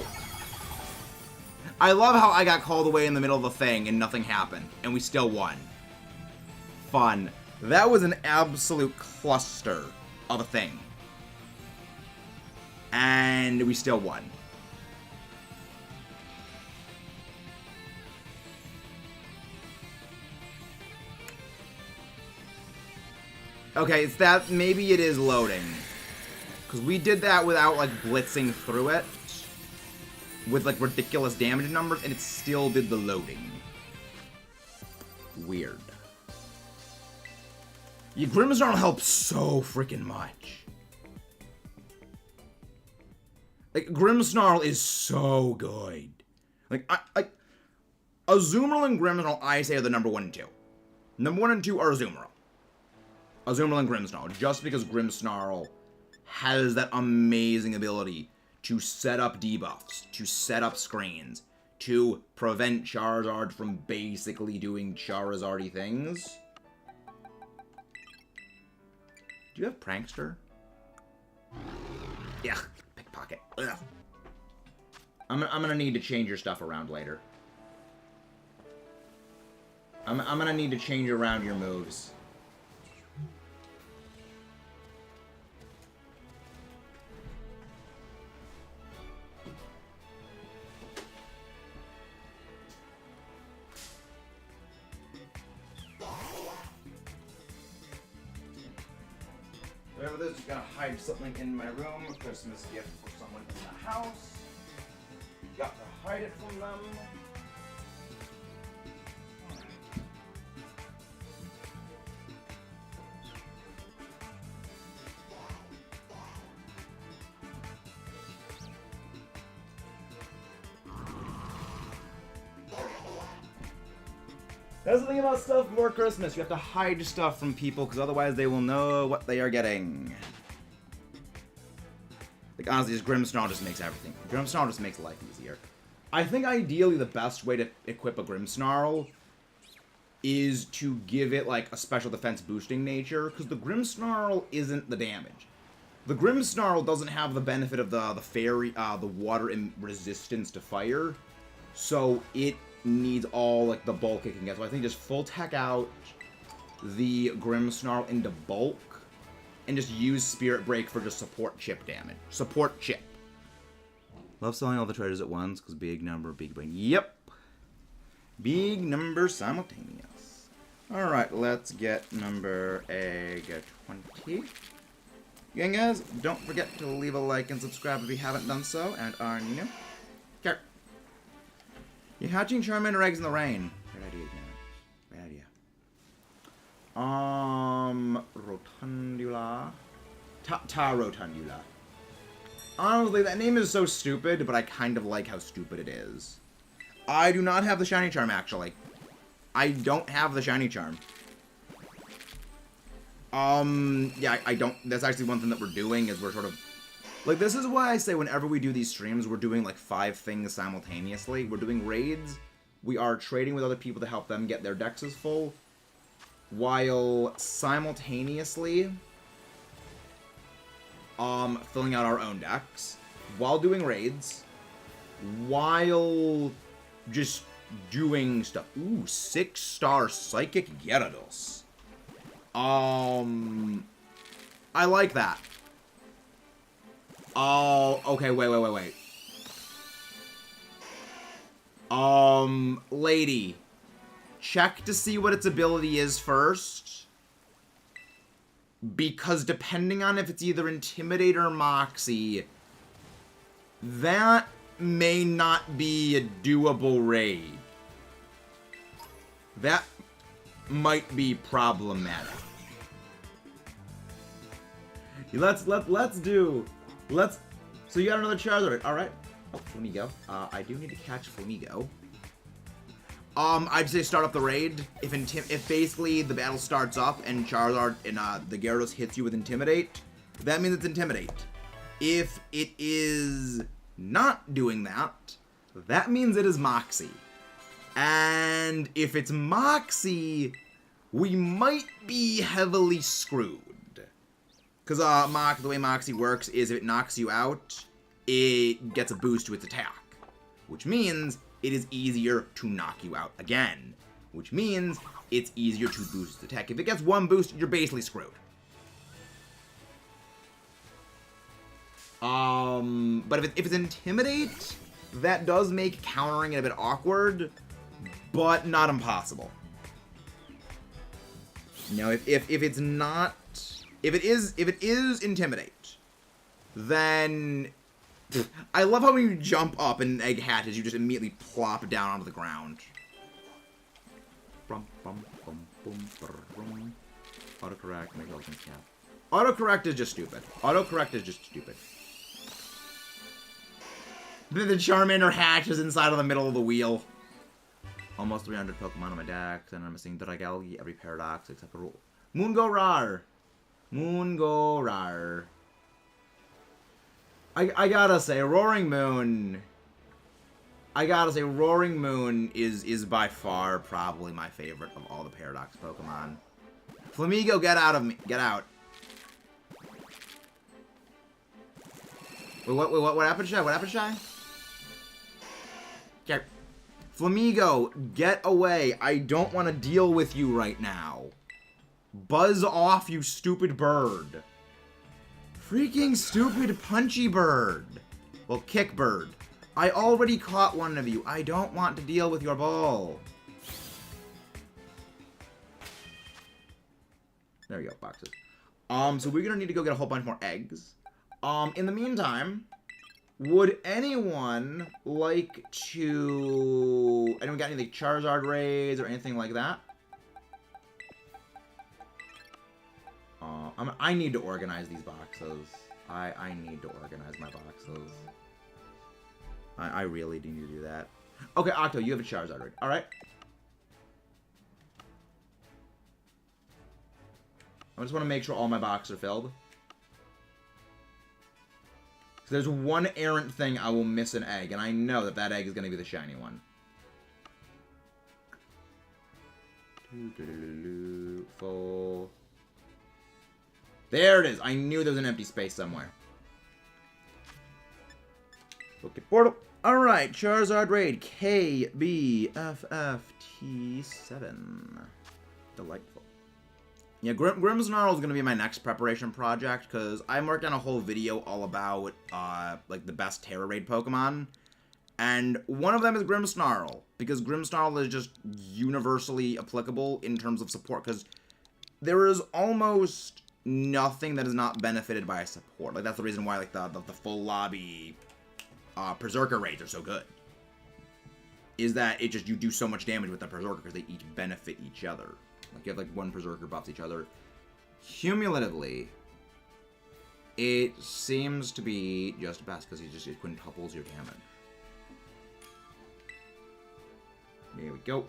I love how I got called away in the middle of the thing and nothing happened, and we still won. Fun. That was an absolute cluster of a thing. And we still won. Okay, it's that, maybe it is loading. Because we did that without, like, blitzing through it. With, like, ridiculous damage numbers, and it still did the loading. Weird. Yeah, Grimmsnarl helps so freaking much. Like, Grimmsnarl is so good. Like, Azumarill and Grimmsnarl, I say, are the number 1 and 2. Number 1 and 2 are Azumarill. Azumarill and Grimmsnarl, just because Grimmsnarl has that amazing ability to set up debuffs, to set up screens, to prevent Charizard from basically doing Charizard-y things. Do you have Prankster? Yeah, pickpocket. Ugh. I'm gonna need to change your stuff around later. I'm gonna need to change around your moves. Whatever this is, gonna hide something in my room. A Christmas gift for someone in the house. Got to hide it from them. That's the thing about stuff before Christmas. You have to hide stuff from people because otherwise they will know what they are getting. Like, honestly, just Grimmsnarl just makes everything. Grimmsnarl just makes life easier. I think ideally the best way to equip a Grimmsnarl is to give it, like, a special defense boosting nature, because the Grimmsnarl isn't the damage. The Grimmsnarl doesn't have the benefit of the fairy, the water and resistance to fire, so it needs all like the bulk it can get. So I think just full tech out the Grimmsnarl into bulk, and just use Spirit Break for just support chip damage. Support chip. Love selling all the treasures at once, because big number, big brain. Yep. Big number simultaneous. Alright, let's get number egg 20. Again, guys, don't forget to leave a like and subscribe if you haven't done so, and are new. Okay. You're hatching Charmander eggs in the rain. Great idea, man. Great idea. Rotundula. Rotundula. Honestly, that name is so stupid, but I kind of like how stupid it is. I do not have the shiny charm, actually. I don't have the shiny charm. Yeah, I don't. That's actually one thing that we're doing, is we're sort of... Like, this is why I say whenever we do these streams, we're doing, like, 5 things simultaneously. We're doing raids. We are trading with other people to help them get their dexes full. While simultaneously... filling out our own decks. While doing raids. While just doing stuff. Ooh, 6-star Psychic Gyarados. I like that. Oh, okay, wait. Lady. Check to see what its ability is first. Because depending on if it's either Intimidate or Moxie, that may not be a doable raid. That might be problematic. So you got another Charizard, alright. Oh, Flamigo. I do need to catch Flamigo. I'd say start up the raid. If basically the battle starts up and Charizard and the Gyarados hits you with Intimidate, that means it's Intimidate. If it is not doing that, that means it is Moxie. And if it's Moxie, we might be heavily screwed. Because the way Moxie works is if it knocks you out, it gets a boost to its attack. Which means it is easier to knock you out again. Which means it's easier to boost its attack. If it gets one boost, you're basically screwed. But if it's Intimidate, that does make countering it a bit awkward, but not impossible. Now, if it's not, if it is Intimidate, then I love how when you jump up and egg hatches, you just immediately plop down onto the ground. Autocorrect, make all things cap. Autocorrect is just stupid. Autocorrect is just stupid. The Charmander hatches inside of the middle of the wheel. Almost 300 Pokemon on my deck, and I'm missing Dragalge, every Paradox except for Moongo Rar. Moongo Rar. I gotta say, Roaring Moon is by far probably my favorite of all the Paradox Pokemon. Flamigo, get out of me. Get out. Wait, what happened, Shy? What happened, Shy? Okay. Flamigo, get away. I don't want to deal with you right now. Buzz off, you stupid bird. Freaking stupid punchy bird. Well, kick bird. I already caught one of you. I don't want to deal with your ball. There we go, boxes. So we're gonna need to go get a whole bunch more eggs. In the meantime, would anyone like to... Anyone got any like, Charizard raids or anything like that? I need to organize these boxes. I need to organize my boxes. I really do need to do that. Okay, Octo, you have a Charizard raid. Alright. I just want to make sure all my boxes are filled. So there's one errant thing I will miss an egg, and I know that that egg is going to be the shiny one. Full. There it is. I knew there was an empty space somewhere. Okay, portal. Alright, Charizard raid KBFFT7. Delightful. Yeah, Grimmsnarl is going to be my next preparation project, because I'm working on a whole video all about, like, the best Terra Raid Pokemon. And one of them is Grimmsnarl, because Grimmsnarl is just universally applicable in terms of support, because there is almost nothing that is not benefited by a support. Like, that's the reason why, like, the full lobby Berserker raids are so good. Is that it just, you do so much damage with the Berserker, because they each benefit each other. Like, you have, like, one Berserker buffs each other. Cumulatively, it seems to be just best, because it quintuples your damage. There we go.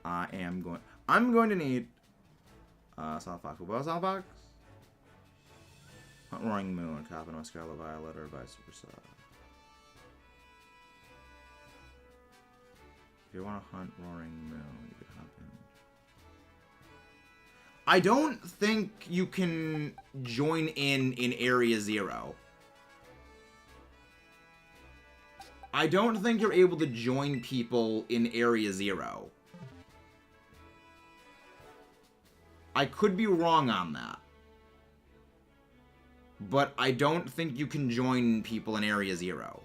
I'm going to need Solid Fox. What Solid Fox? Hunt Roaring Moon, copy no Scarlet Violet, or vice versa. If you want to hunt Roaring Moon, you can hop in. I don't think you can join in Area 0. I don't think you're able to join people in Area 0. I could be wrong on that. But I don't think you can join people in Area 0.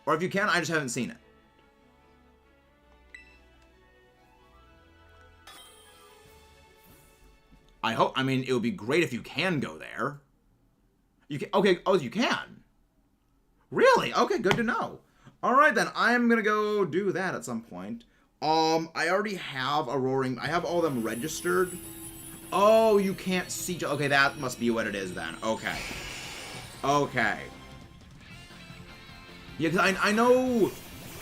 Or if you can, I just haven't seen it. I mean, it would be great if you can go there. You can, okay, oh, you can. Really? Okay, good to know. Alright then, I'm gonna go do that at some point. I already have a Roaring... I have all of them registered. Oh, you can't see... Okay, that must be what it is then. Okay. Okay. Yeah, because I know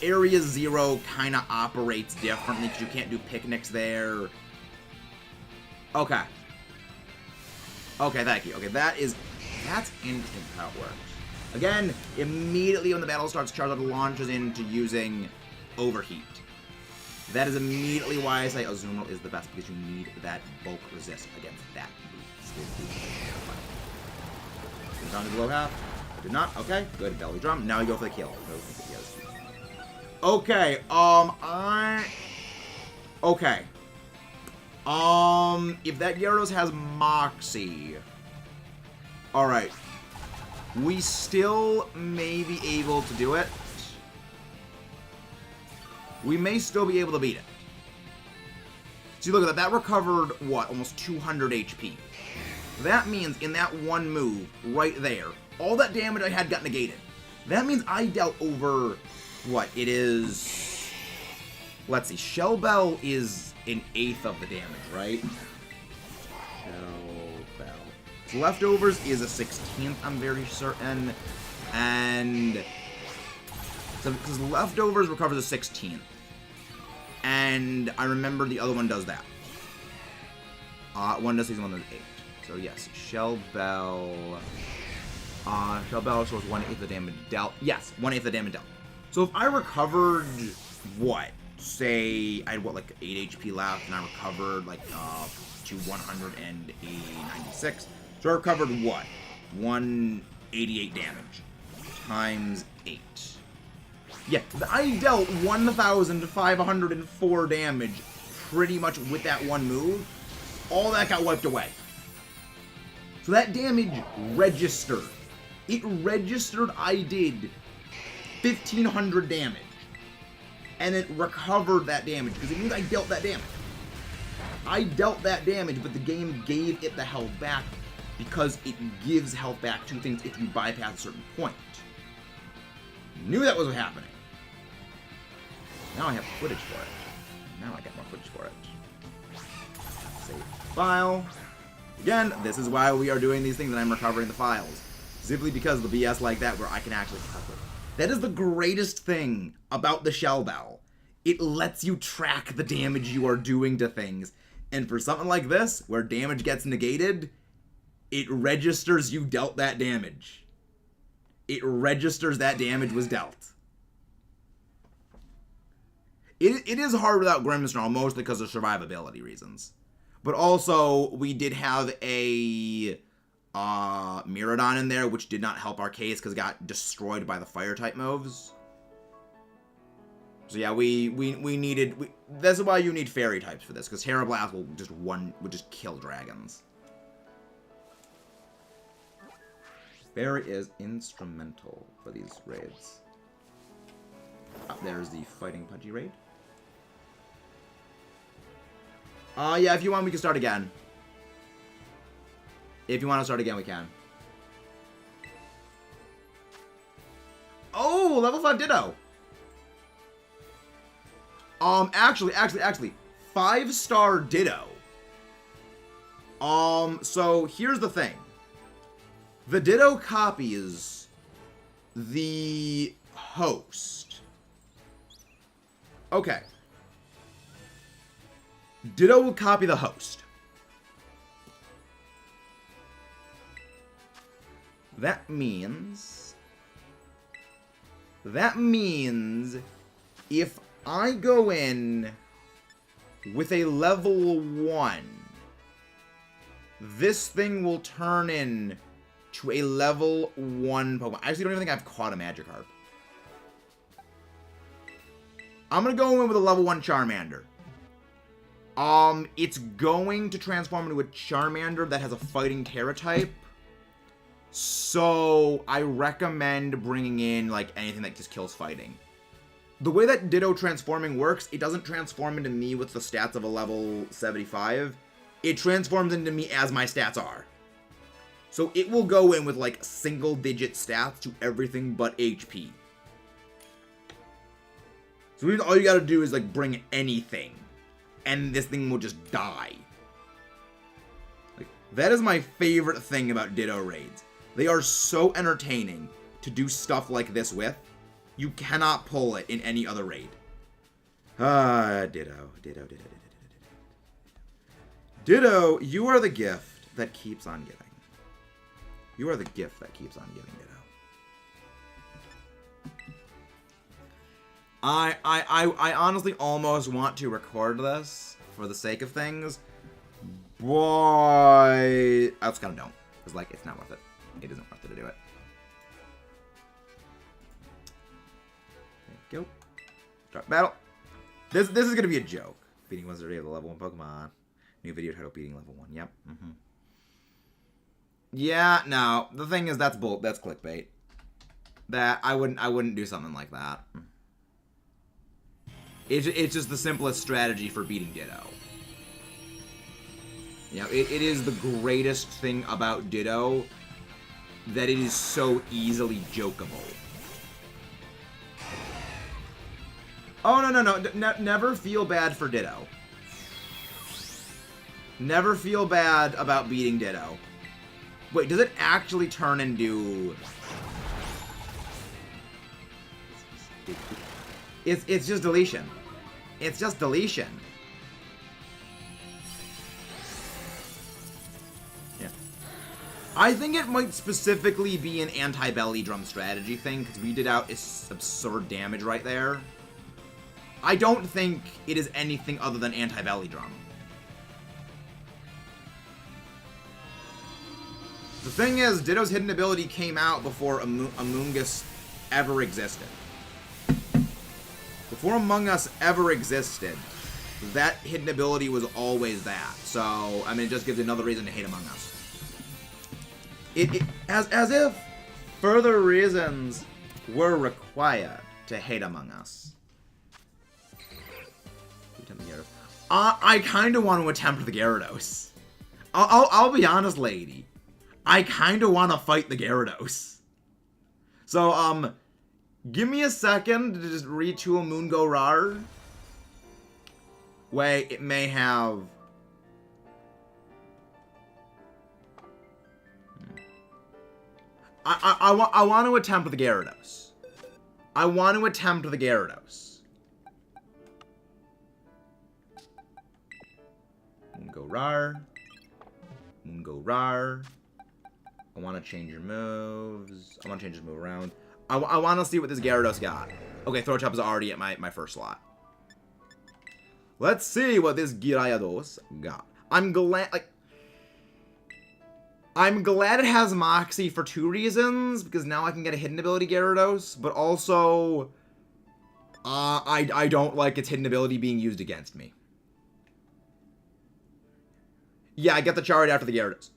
Area 0 kind of operates differently, because you can't do picnics there. Okay. Okay, thank you. Okay, that's interesting how it works. Again, immediately when the battle starts, Charizard launches into using Overheat. That is immediately why I say Azumarill is the best, because you need that bulk resist against that move. Down to below half. I did not. Okay, good. Belly drum. Now we go for the kill. Okay, okay. If that Gyarados has Moxie... Alright. We still may be able to do it. We may still be able to beat it. See, look at that. That recovered, what, almost 200 HP. That means in that one move, right there, all that damage I had got negated. That means I dealt over, what, it is... Let's see, Shell Bell is an eighth of the damage, right? Shell Bell. Leftovers is a 16th, I'm very certain. And... So, because Leftovers recovers a 16th. And I remember the other one does that. One does 6, one does 8. So yes, Shell Bell... Shell Bell shows 1/8 the damage dealt. Yes, 1/8 the damage dealt. So if I recovered, what? Say, I had, what, like 8 HP left, and I recovered, like, to 196. So I recovered, what? 188 damage. Times 8. Yeah, I dealt 1,504 damage pretty much with that one move. All that got wiped away. So that damage registered. It registered I did 1,500 damage. And it recovered that damage, because it means I dealt that damage. I dealt that damage, but the game gave it the health back, because it gives health back to things if you bypass a certain point. Knew that was happening. Now I have footage for it. Now I got more footage for it. Save file. Again, this is why we are doing these things and I'm recovering the files. Simply because of the BS like that where I can actually cover. That is the greatest thing about the Shell Bell. It lets you track the damage you are doing to things. And for something like this, where damage gets negated, it registers you dealt that damage. It registers that damage was dealt. It is hard without Grimmsnarl, mostly because of survivability reasons. But also, we did have a Miraidon in there, which did not help our case because it got destroyed by the fire-type moves. So yeah, we needed... that's why you need fairy types for this, because Terra Blast will just kill dragons. Fairy is instrumental for these raids. There's the Fighting Punchy raid. Yeah, if you want, we can start again. If you want to start again, we can. Oh, level 5 Ditto. Actually, 5-star Ditto. So here's the thing. The Ditto copies the host. Okay. Ditto will copy the host. That means if I go in with a level 1, this thing will turn in to a level 1 Pokemon. I actually don't even think I've caught a Magikarp. I'm gonna go in with a level 1 Charmander. It's going to transform into a Charmander that has a Fighting Terra type. So, I recommend bringing in, like, anything that just kills fighting. The way that Ditto transforming works, it doesn't transform into me with the stats of a level 75. It transforms into me as my stats are. So, it will go in with, like, single-digit stats to everything but HP. So, all you gotta do is, like, bring anything. And this thing will just die. Like, that is my favorite thing about Ditto raids. They are so entertaining to do stuff like this with. You cannot pull it in any other raid. Ditto. Ditto, you are the gift that keeps on giving. You are the gift that keeps on giving, Ditto. I honestly almost want to record this for the sake of things, but I just kind of don't. Because, like, it's not worth it. It isn't worth it to do it. There you go. Start battle. This is going to be a joke. Beating Wizard of the level 1 Pokemon. New video title, Beating level 1. Yep. Yeah, no. The thing is, that's clickbait. That, I wouldn't do something like that. It's just the simplest strategy for beating Ditto. You know, it is the greatest thing about Ditto that it is so easily jokeable. Oh, no. Never feel bad for Ditto. Never feel bad about beating Ditto. Wait, does it actually turn into... It's just deletion. It's just deletion. Yeah. I think it might specifically be an anti-belly drum strategy thing, because we did out absurd damage right there. I don't think it is anything other than anti-belly drum. The thing is, Ditto's hidden ability came out before Amoonguss ever existed. Before Among Us ever existed, that hidden ability was always that. So, I mean, it just gives another reason to hate Among Us. As if further reasons were required to hate Among Us. I kind of want to attempt the Gyarados. I'll be honest, lady. I kind of want to fight the Gyarados. So, give me a second to just retool Moongo Rar. Wait, it may have... I want to attempt the Gyarados. I want to attempt the Gyarados. Moongo Rar. Moongo Rar. I want to change your moves. I want to change this move around. I want to see what this Gyarados got. Okay, Throw Chop is already at my first slot. Let's see what this Gyarados got. I'm glad, like, I'm glad it has Moxie for 2 reasons, because now I can get a hidden ability Gyarados, but also, I don't like its hidden ability being used against me. Yeah, I get the Charizard after the Gyarados.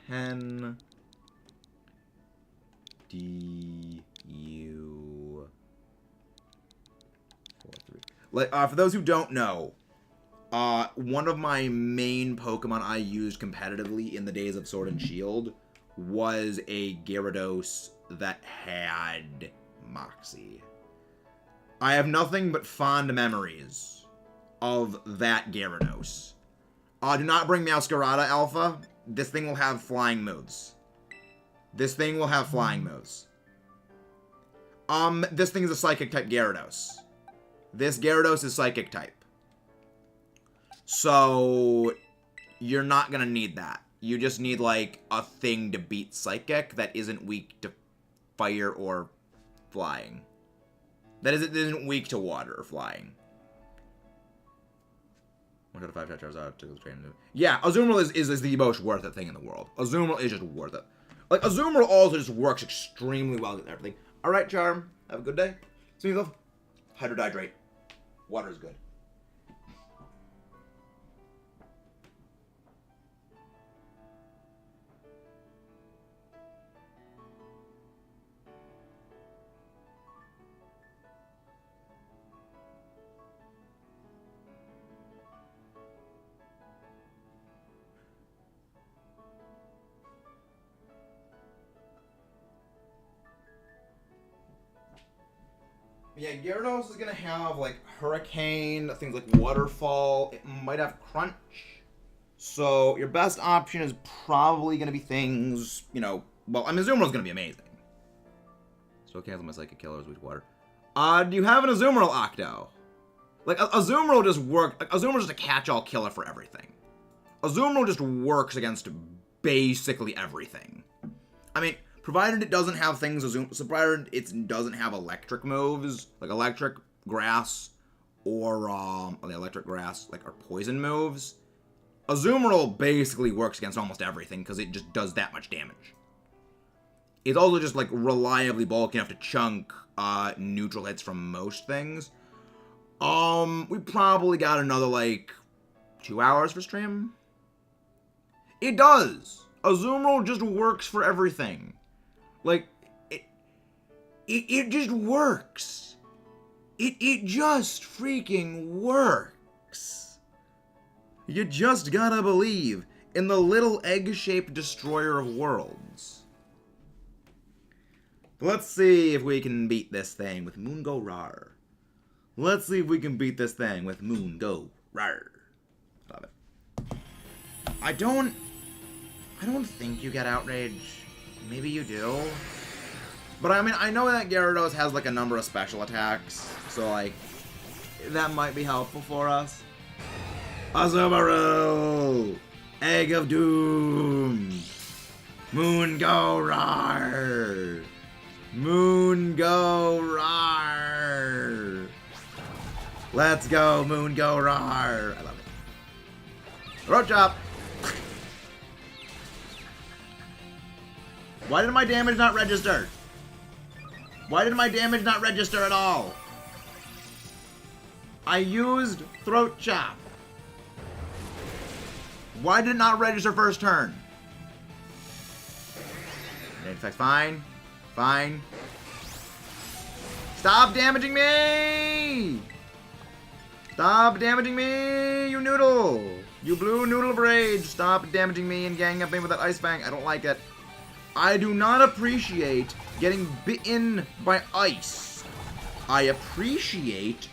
10 D U 4 3. Like, for those who don't know, one of my main Pokemon I used competitively in the days of Sword and Shield was a Gyarados that had Moxie. I have nothing but fond memories of that Gyarados. Do not bring Meowscarada Alpha. This thing will have flying moves. This thing will have flying moves. This thing is a Psychic type Gyarados. This Gyarados is Psychic type. So, you're not gonna need that. You just need, like, a thing to beat Psychic that isn't weak to fire or flying. That isn't weak to water or flying. 1 out of 5 Charizard to the train. Yeah, Azumarill is the most worth it thing in the world. Azumarill is just worth it. Like, Azumarill also just works extremely well with everything. Alright, Charm. Have a good day. See you, love. Hydrate. Water is good. Yeah, Gyarados is gonna have, like, Hurricane, things like Waterfall. It might have Crunch. So, your best option is probably gonna be things, you know... Well, I mean, Azumarill's gonna be amazing. So, cancel my Psychic Killers with Water. Do you have an Azumarill Octo? Like, Azumarill just works... Like, Azumarill's just a catch-all killer for everything. Azumarill just works against basically everything. I mean... Provided it doesn't have things, provided it doesn't have electric moves, like electric, grass, or the electric grass, like, or poison moves, Azumarill basically works against almost everything because it just does that much damage. It's also just, like, reliably bulky enough to chunk neutral hits from most things. We probably got another, like, 2 hours for stream. It does. Azumarill just works for everything. Like, it just works. It just freaking works. You just gotta believe in the little egg-shaped destroyer of worlds. Let's see if we can beat this thing with Moongo Rar. Let's see if we can beat this thing with Moongo Rar. Love it. I don't think you get Outrage. Maybe you do. But I mean, I know that Gyarados has, like, a number of special attacks. So, like, that might be helpful for us. Azumarill! Egg of Doom! Moongo Rar! Moongo Rar! Let's go, Moongo Rar! I love it. Throat Chop! Why did my damage not register? Why did my damage not register at all? I used Throat Chop. Why did it not register first turn? Effect, fine. Fine. Stop damaging me! Stop damaging me, you noodle! You blue noodle of rage! Stop damaging me and ganging up me with that Ice Fang. I don't like it. I do not appreciate getting bitten by ice. I appreciate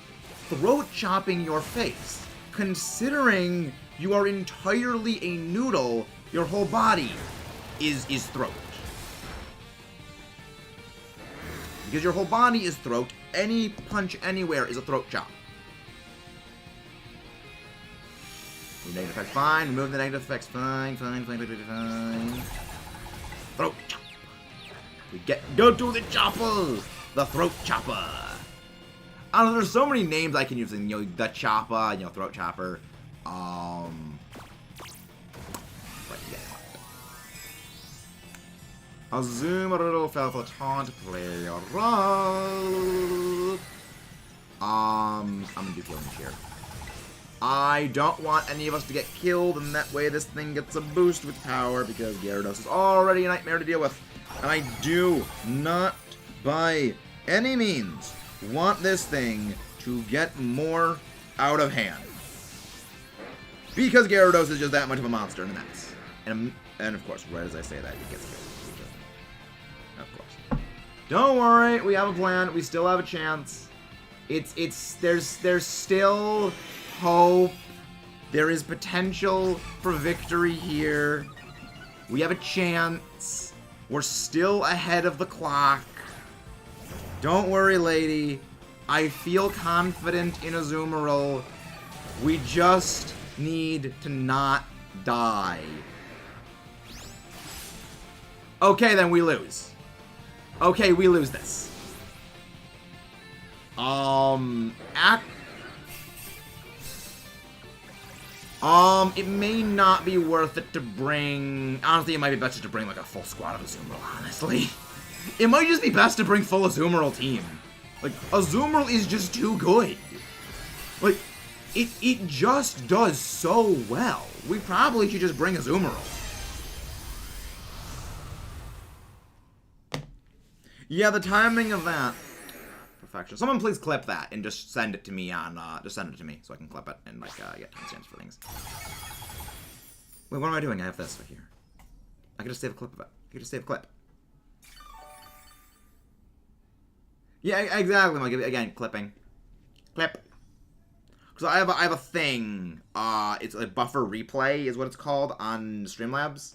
throat chopping your face. Considering you are entirely a noodle, your whole body is throat. Because your whole body is throat, any punch anywhere is a throat chop. Remove negative effects, fine. Remove the negative effects, fine. Throat chop. We go to the chopper! The throat chopper! I don't know, there's so many names I can use, you know, the chopper, you know, throat chopper. Right, yeah. Azumarill fell for taunt play. I'm gonna do killing here. I don't want any of us to get killed, and that way this thing gets a boost with power, because Gyarados is already a nightmare to deal with. And I do not, by any means, want this thing to get more out of hand. Because Gyarados is just that much of a monster in the mess. And of course, right as I say that, it gets killed. Of course. Don't worry, we have a plan. We still have a chance. There's still hope. There is potential for victory here. We have a chance. We're still ahead of the clock. Don't worry, lady. I feel confident in Azumarill. We just need to not die. Okay, then we lose. Okay, we lose this. It may not be worth it to bring... Honestly, it might be better to bring, like, a full squad of Azumarill, honestly. It might just be best to bring full Azumarill team. Like, Azumarill is just too good. Like, it just does so well. We probably should just bring Azumarill. Yeah, the timing of that... Perfection. Someone please clip that and just send it to me on, just send it to me so I can clip it and, like, get timestamps for things. Wait, what am I doing? I have this right here. I can just save a clip of it. I can just save a clip. Yeah, exactly. I'll give you, again, clipping. Clip. So I have a thing, it's a buffer replay is what it's called on Streamlabs.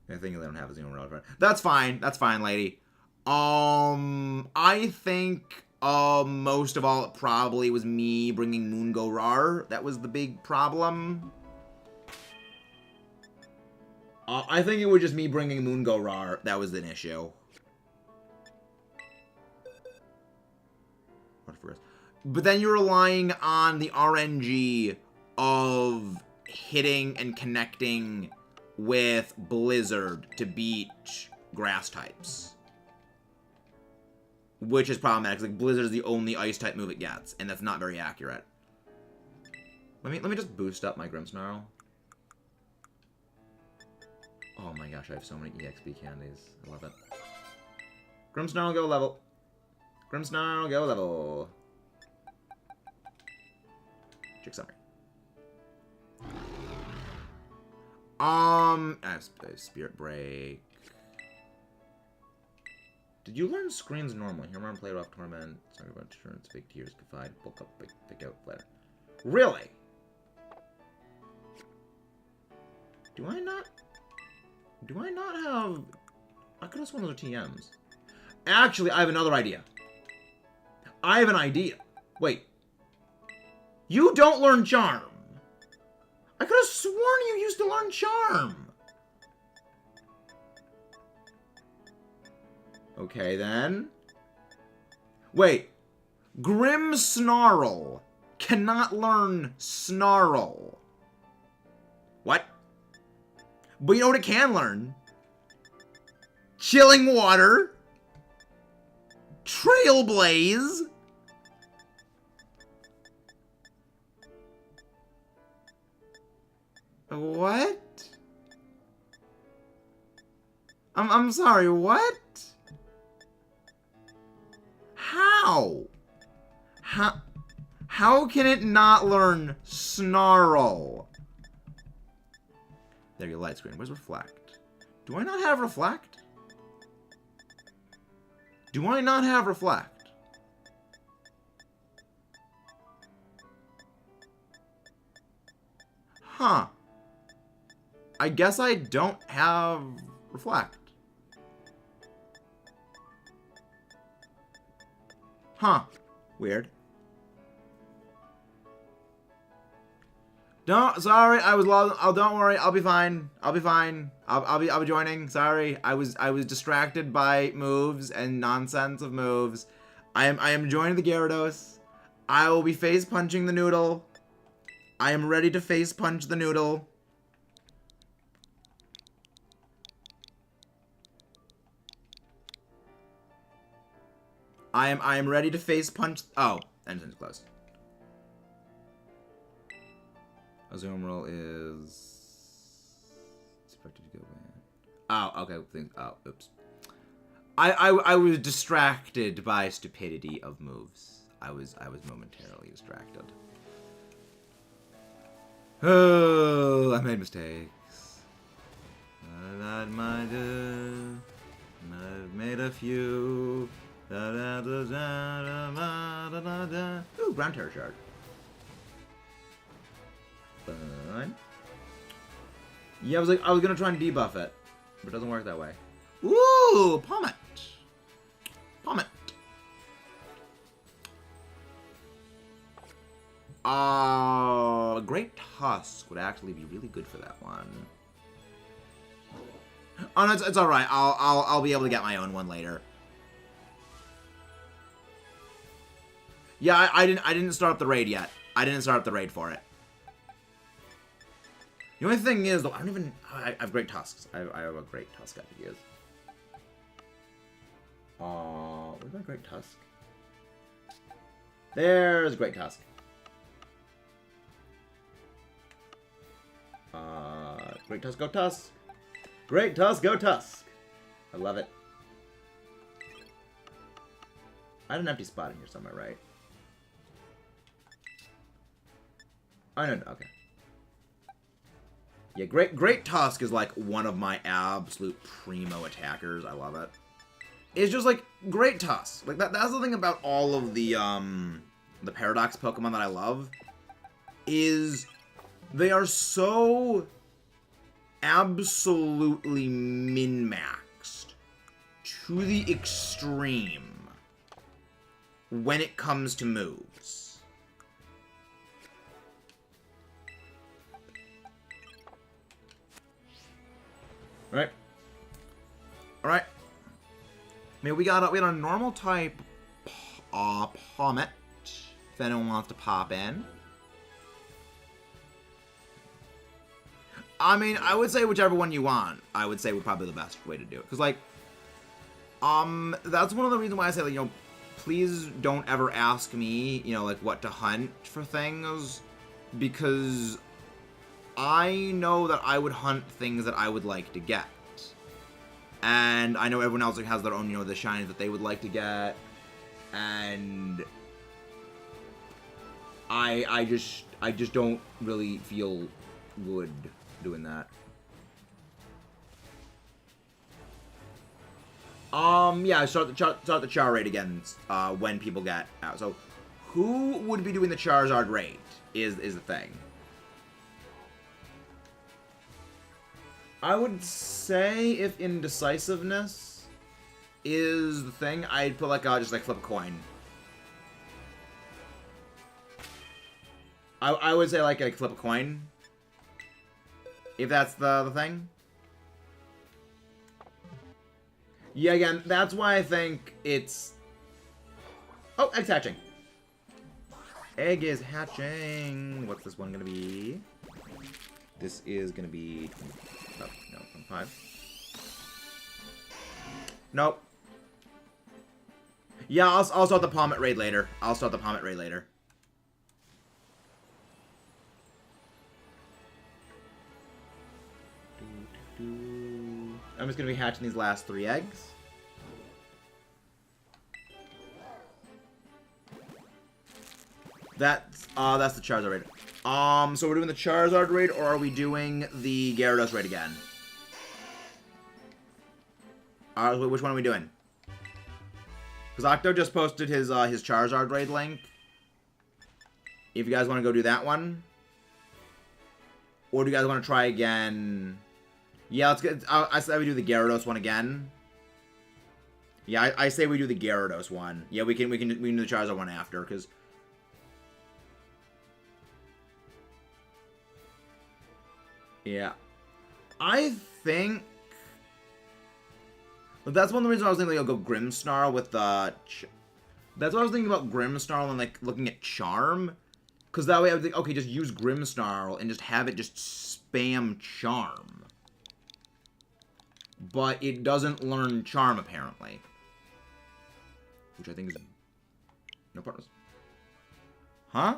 I think they don't have a Zoom relevant. That's fine, lady. I think, most of all, it probably was me bringing Moongorar. That was the big problem. I think it was just me bringing Moongorar. That was an issue. But then you're relying on the RNG of hitting and connecting with Blizzard to beat grass types. Which is problematic, like Blizzard is the only ice type move it gets, and that's not very accurate. Let me just boost up my Grimmsnarl. Oh my gosh, I have so many EXP candies. I love it. Grimmsnarl, go level. Grimmsnarl, go level. Trick summary. I have Spirit Break. Did you learn screens normally? Here, play it off torment. Sorry about insurance. Fake tears. Confide. Bulk up. Pick out. Later. Really? Do I not have... I could have sworn those are TMs. Actually, I have another idea. I have an idea. Wait. You don't learn Charm. I could have sworn you used to learn Charm. Okay, then. Wait. Grimmsnarl cannot learn Snarl. What? But you know what it can learn? Chilling Water. Trailblaze. What? I'm sorry, what? How? How can it not learn Snarl? There, your light screen. Where's Reflect? Do I not have Reflect? Do I not have Reflect? Huh. I guess I don't have Reflect. Huh. Weird. Sorry, I was lost. Oh, don't worry, I'll be fine. I'll be fine. I'll be joining. Sorry, I was distracted by moves and nonsense of moves. I am joining the Gyarados. I will be face punching the noodle. I am ready to face punch the noodle. I am ready to face punch. Oh, engine's closed. A zoom roll is expected to go in. Oh, okay. Oh, oops. I was distracted by stupidity of moves. I was momentarily distracted. Oh, I made mistakes. I've made a few. Ooh, ground terror shard. Fine. Yeah, I was gonna try and debuff it, but it doesn't work that way. Ooh, Pommet. Pommet. Great Tusk would actually be really good for that one. Oh no, it's all right. I'll be able to get my own one later. Yeah, I didn't start up the raid yet. I didn't start up the raid for it. The only thing is, though, I have great tusks. I have a great tusk I could use. Where's my great tusk? There's great tusk. Great tusk, go tusk. Great tusk, go tusk. I love it. I had an empty spot in here somewhere, right? Oh, no, okay. Yeah, Great Tusk is like one of my absolute primo attackers. I love it. It's just like Great Tusk. Like that's the thing about all of the Paradox Pokemon that I love is they are so absolutely min-maxed to the extreme when it comes to moves. Right. All right. I mean, we got a normal type Pommet. If anyone wants to pop in. I mean, I would say whichever one you want. I would say would probably be the best way to do it, because like, that's one of the reasons why I say, like, you know, please don't ever ask me, you know, like what to hunt for things, because I know that I would hunt things that I would like to get. And I know everyone else has their own, you know, the shinies that they would like to get. And I just don't really feel good doing that. Yeah, start the char raid again when people get out. So who would be doing the Charizard raid is the thing. I would say if indecisiveness is the thing, I'd put like just like flip a coin. I would say like flip a coin. If that's the thing. Yeah, again, that's why I think it's... Oh, egg's hatching. Egg is hatching. What's this one gonna be? This is gonna be... Oh, no, 5. Nope. Yeah, I'll start the Pommet raid later. I'm just gonna be hatching these last 3 eggs. That's the Charizard raid. So we're doing the Charizard raid, or are we doing the Gyarados raid again? Which one are we doing? Because Octo just posted his Charizard raid link. If you guys want to go do that one, or do you guys want to try again? Yeah, let's get. I say we do the Gyarados one again. Yeah, I say we do the Gyarados one. Yeah, we can do the Charizard one after, because. Yeah. I think... But that's one of the reasons I was thinking, like, I'll go Grimmsnarl with the... That's what I was thinking about Grimmsnarl and, like, looking at Charm. Because that way I would think, okay, just use Grimmsnarl and just have it just spam Charm. But it doesn't learn Charm, apparently. Which I think is... No partners. Huh?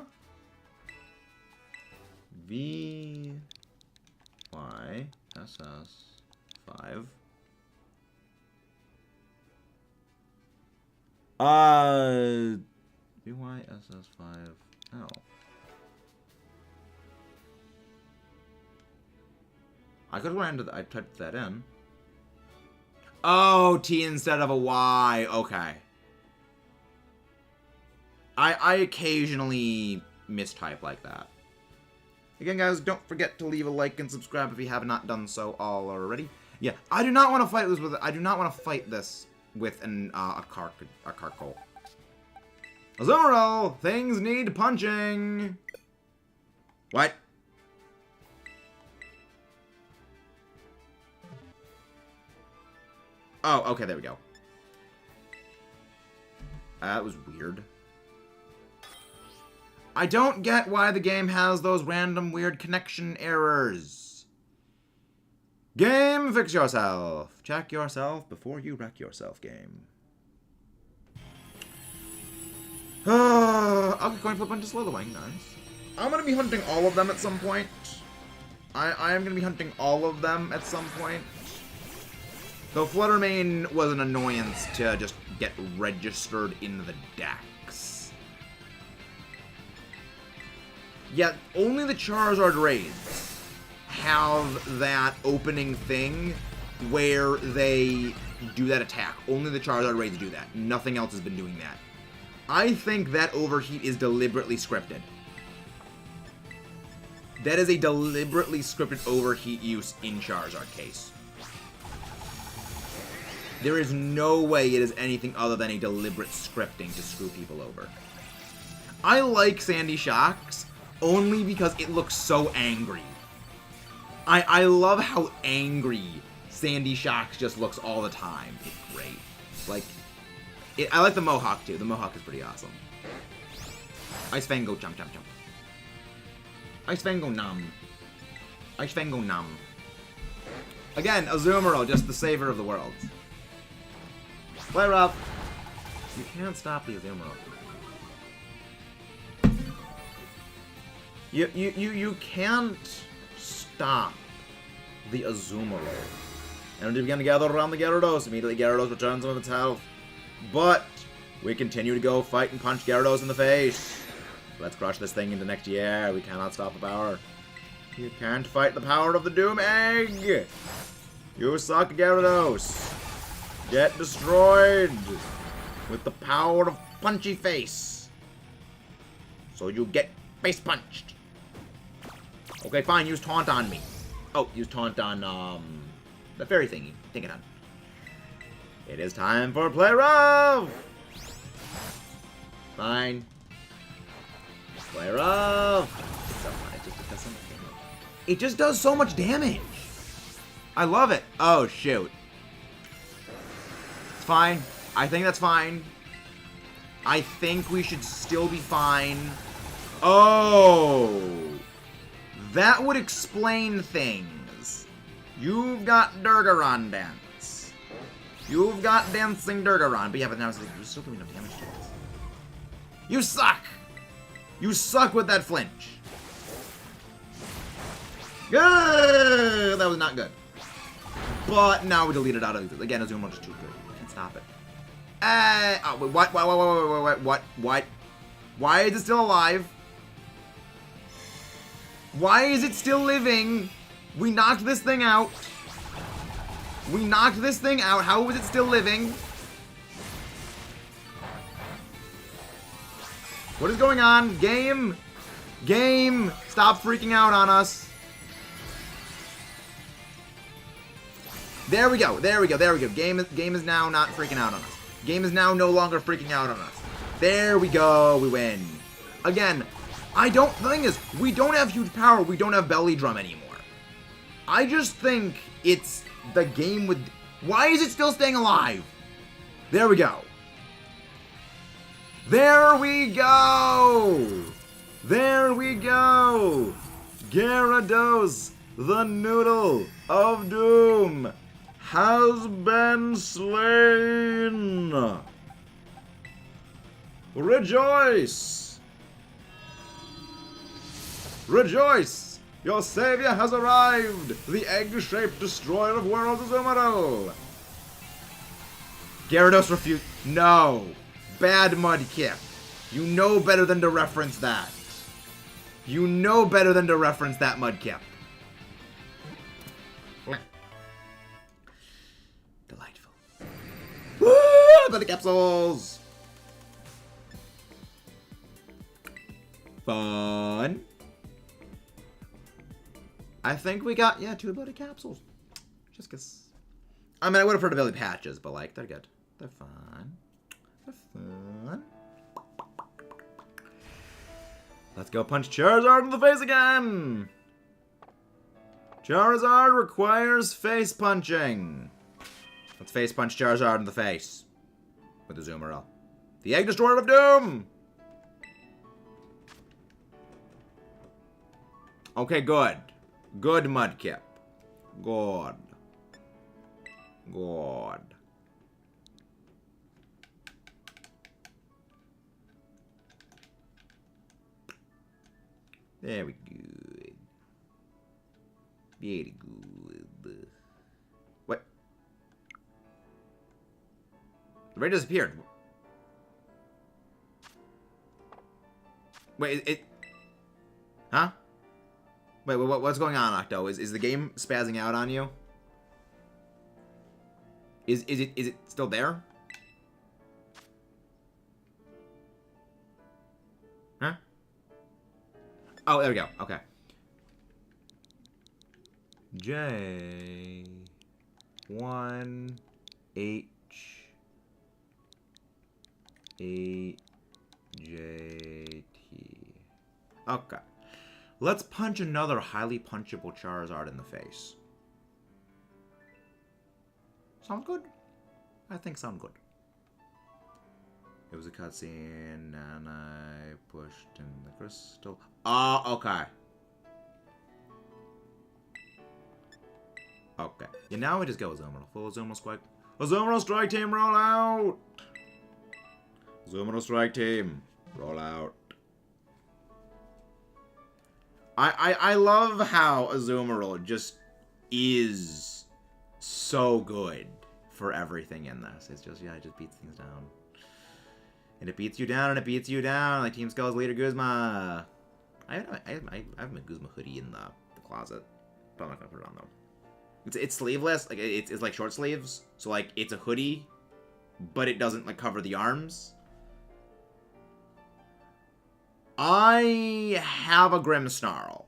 V... Y... S... S... 5... VYSS5. Oh. I could have ran to I typed that in. Oh, T instead of a Y. Okay. I occasionally mistype like that. Again, guys, don't forget to leave a like and subscribe if you have not done so already. Yeah, I do not want to fight this with. I do not want to fight this with an a Carkol. Azumarill, things need punching. What? Oh, okay, there we go. That was weird. I don't get why the game has those random weird connection errors. Game, fix yourself. Check yourself before you wreck yourself, game. Okay, coin flip onto Slitherwing, nice. I'm gonna be hunting all of them at some point. I am gonna be hunting all of them at some point. Though Fluttermane was an annoyance to just get registered in the decks. Yet, only the Charizard raids have that opening thing where they do that attack. Only the Charizard raids do that. Nothing else has been doing that. I think that overheat is deliberately scripted. That is a deliberately scripted overheat use in Charizard case. There is no way it is anything other than a deliberate scripting to screw people over. I like Sandy Shocks only because it looks so angry. I love how angry Sandy Shocks just looks all the time. It's great. Like, I like the Mohawk too. The Mohawk is pretty awesome. Ice Fang go jump jump jump. Ice Fang go nom. Ice Fang go nom. Again, Azumarill, just the savior of the world. Play rough. You can't stop the Azumarill. You can't stop the Azumarill. Energy began to gather around the Gyarados. Immediately Gyarados returns some of its health. But we continue to go fight and punch Gyarados in the face. Let's crush this thing into next year. We cannot stop the power. You can't fight the power of the Doom Egg. You suck, Gyarados. Get destroyed with the power of Punchy Face. So you get face punched. Okay, fine. Use Taunt on me. Oh, use Taunt on the fairy thingy. Take it on. It is time for Play Rough. Fine. Play Rough. It just does so much damage. I love it. Oh shoot. It's fine. I think that's fine. I think we should still be fine. Oh. That would explain things. You've got Durgaron Dance. You've got Dancing Durgaron. But yeah, but now you're still doing enough damage to us. You suck! You suck with that flinch. Good! That was not good. But now we delete it out of it. Again, Azumarill is too good. We can't stop it. Oh, wait, what? Why is it still alive? Why is it still living? We knocked this thing out. We knocked this thing out. How is it still living? What is going on? Game? Game! Stop freaking out on us. There we go. There we go. There we go. Game is now not freaking out on us. Game is now no longer freaking out on us. There we go. We win. Again, the thing is, we don't have huge power. We don't have Belly Drum anymore. I just think it's the game with... Why is it still staying alive? There we go. There we go. There we go! Gyarados, the noodle of doom, has been slain! Rejoice! Rejoice! Your savior has arrived! The egg-shaped destroyer of worlds Azumarill! Gyarados refused. No! Bad Mudkip. You know better than to reference that. You know better than to reference that, Mudkip. Delightful. Woo! By the capsules! Fun. I think we got, yeah, 2 ability capsules. Just cause. I mean, I would have heard ability patches, but like, they're good. They're fun. They're fun. Let's go punch Charizard in the face again! Charizard requires face punching. Let's face punch Charizard in the face. With the Azumarill. The Egg Destroyer of Doom! Okay, good. Good, Mudkip. Good. Good. Very good. Very good. What? The raid disappeared. Wait, it... Huh? Wait, what's going on, Octo? Is the game spazzing out on you? Is it still there? Huh? Oh, there we go. Okay. J 1 H 8 J T. Okay. Let's punch another highly punchable Charizard in the face. Sound good? I think sound good. It was a cutscene, and I pushed in the crystal. Oh, okay. Okay. Yeah, now we just go Azumarill. Full Azumarill Strike. Azumarill Strike Team, roll out! Azumarill Strike Team, roll out. I love how Azumarill just is so good for everything in this. It's just, yeah, it just beats things down. And it beats you down, and it beats you down, like Team Skull's leader Guzma. I have my Guzma hoodie in the closet, but I'm not gonna put it on though. It's sleeveless, like it's like short sleeves, so like it's a hoodie, but it doesn't like cover the arms. I have a Grimmsnarl.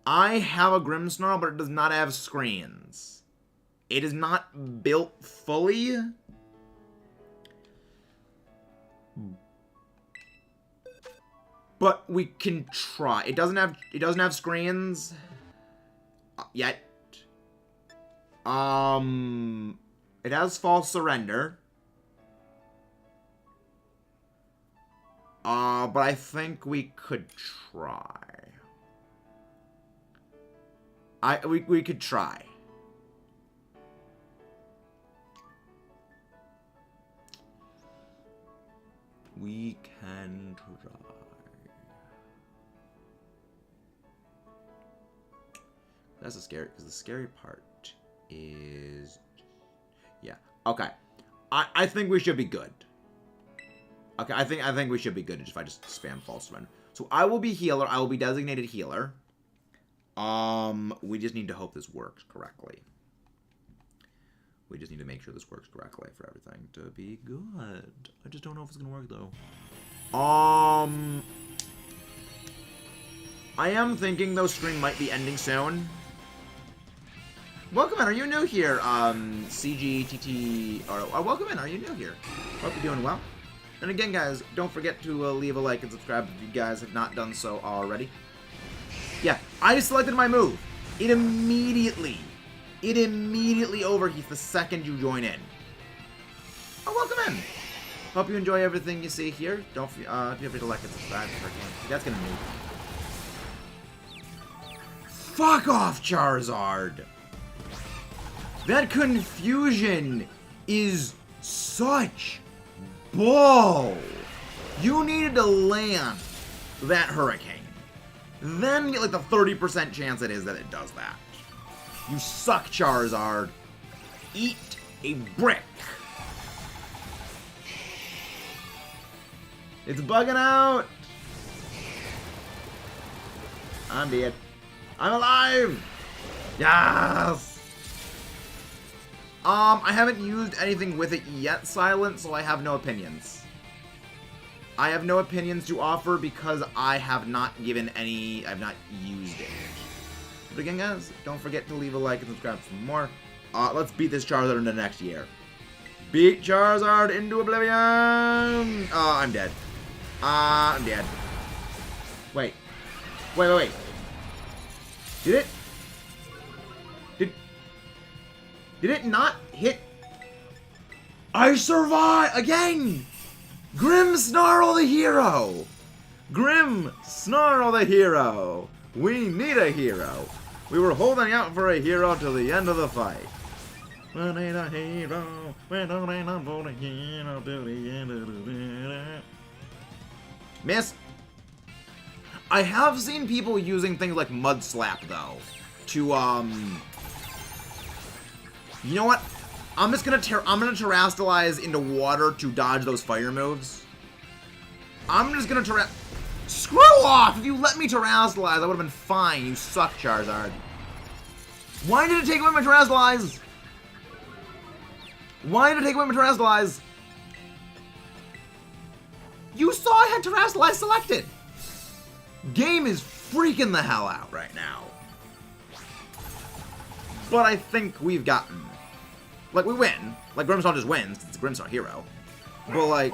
I have a Grimmsnarl, but it does not have screens. It is not built fully. But we can try. It doesn't have screens yet. It has false surrender. But I think we could try. We could try. We can try. That's the scary, because the scary part is, yeah. Okay, I think we should be good. Okay, I think we should be good if I just spam false surrender. So I will be healer. I will be designated healer. We just need to hope this works correctly. We just need to make sure this works correctly for everything to be good. I just don't know if it's gonna work though. I am thinking though stream might be ending soon. Welcome in, are you new here? CGTT, or welcome in, are you new here? Hope you're doing well. And again, guys, don't forget to leave a like and subscribe if you guys have not done so already. Yeah, I just selected my move. It immediately overheats the second you join in. Oh, welcome in. Hope you enjoy everything you see here. Don't feel free to like and subscribe if you can. That's gonna move. Fuck off, Charizard! That confusion is such bull. You needed to land that hurricane. Then get like the 30% chance it is that it does that. You suck, Charizard. Eat a brick. It's bugging out. I'm dead. I'm alive. Yes. I haven't used anything with it yet, Silent, so I have no opinions. I have no opinions to offer because I have not given any, I've not used it. But again, guys, don't forget to leave a like and subscribe for more. Let's beat this Charizard into next year. Beat Charizard into oblivion! Oh, I'm dead. I'm dead. Wait. Wait. Did it? Did it not hit? I survived! Again! Grimmsnarl the hero! Grimmsnarl the hero! We need a hero! We were holding out for a hero till the end of the fight. We need a hero. We're holding out for a hero till the end of the fight. Miss. I have seen people using things like Mud Slap, though, to, you know what? I'm gonna terrestrialize into water to dodge those fire moves. I'm just gonna Screw off! If you let me terrestrialize, I would've been fine. You suck, Charizard. Why did it take away my terrestrialize? Why did it take away my terrestrialize? You saw I had terrestrialize selected. Game is freaking the hell out right now. But I think we've gotten... Like, we win. Like, Grimmsnarl just wins, because it's a Grimmsnarl hero. But, like,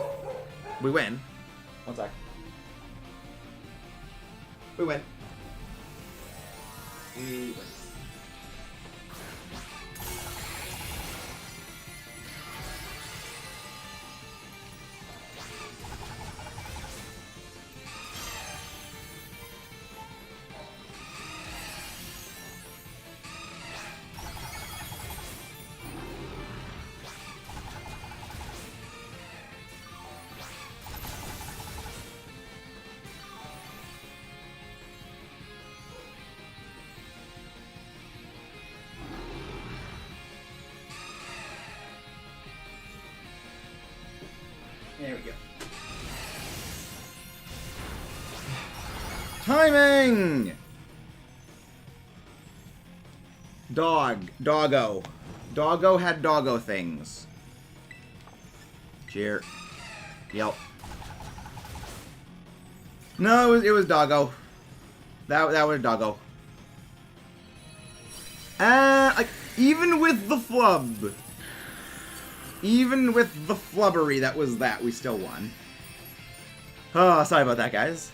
we win. One sec. We win. We win. There we go. Timing! Doggo. Doggo had doggo things. Cheer. Yelp. No, it was doggo. That was doggo. Like, even with the flub. Even with the flubbery we still won. Oh, sorry about that, guys.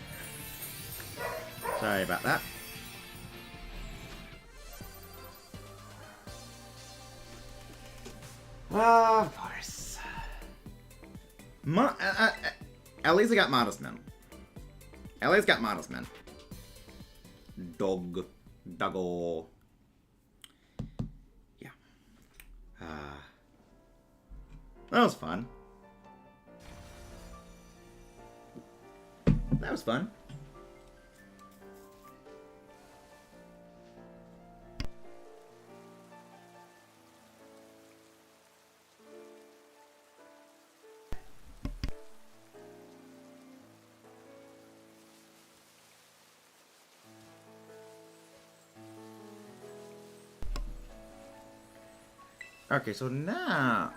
Sorry about that. Of course. At least I got Modest Men. At least got Modest Men. Doggo. Yeah. That was fun. That was fun. Okay, so now...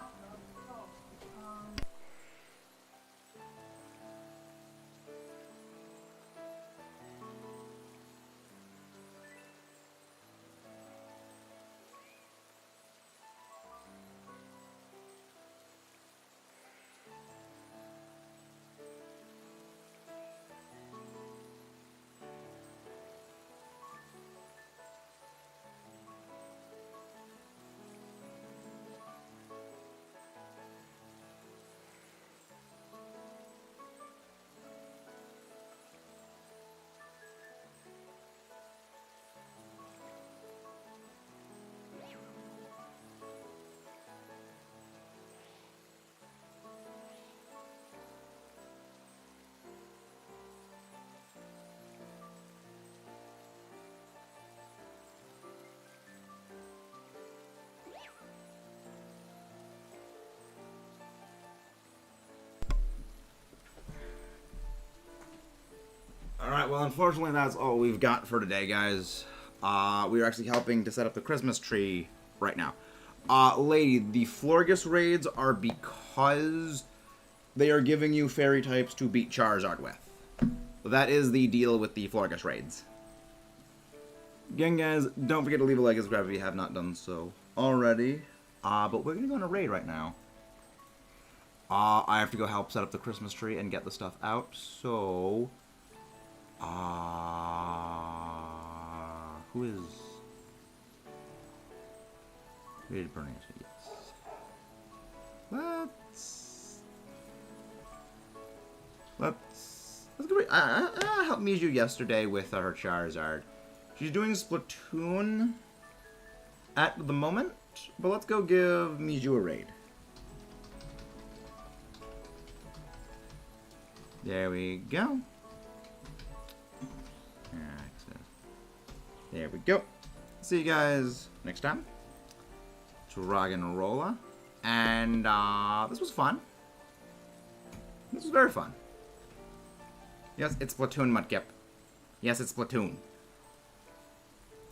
Alright, well, unfortunately, that's all we've got for today, guys. We are actually helping to set up the Christmas tree right now. Lady, the Florgus raids are because they are giving you fairy types to beat Charizard with. That is the deal with the Florgus raids. Again, guys, don't forget to leave a like and subscribe if you have not done so already. But we're going to go on a raid right now. I have to go help set up the Christmas tree and get the stuff out, so... who is... Rated burning, yes. Let's go. I helped Miju yesterday with her Charizard. She's doing Splatoon at the moment, but let's go give Miju a raid. There we go. There we go. See you guys next time. Dragonrola. And this was fun. This was very fun. Yes, it's Splatoon, Mudkip. Yes, it's Splatoon.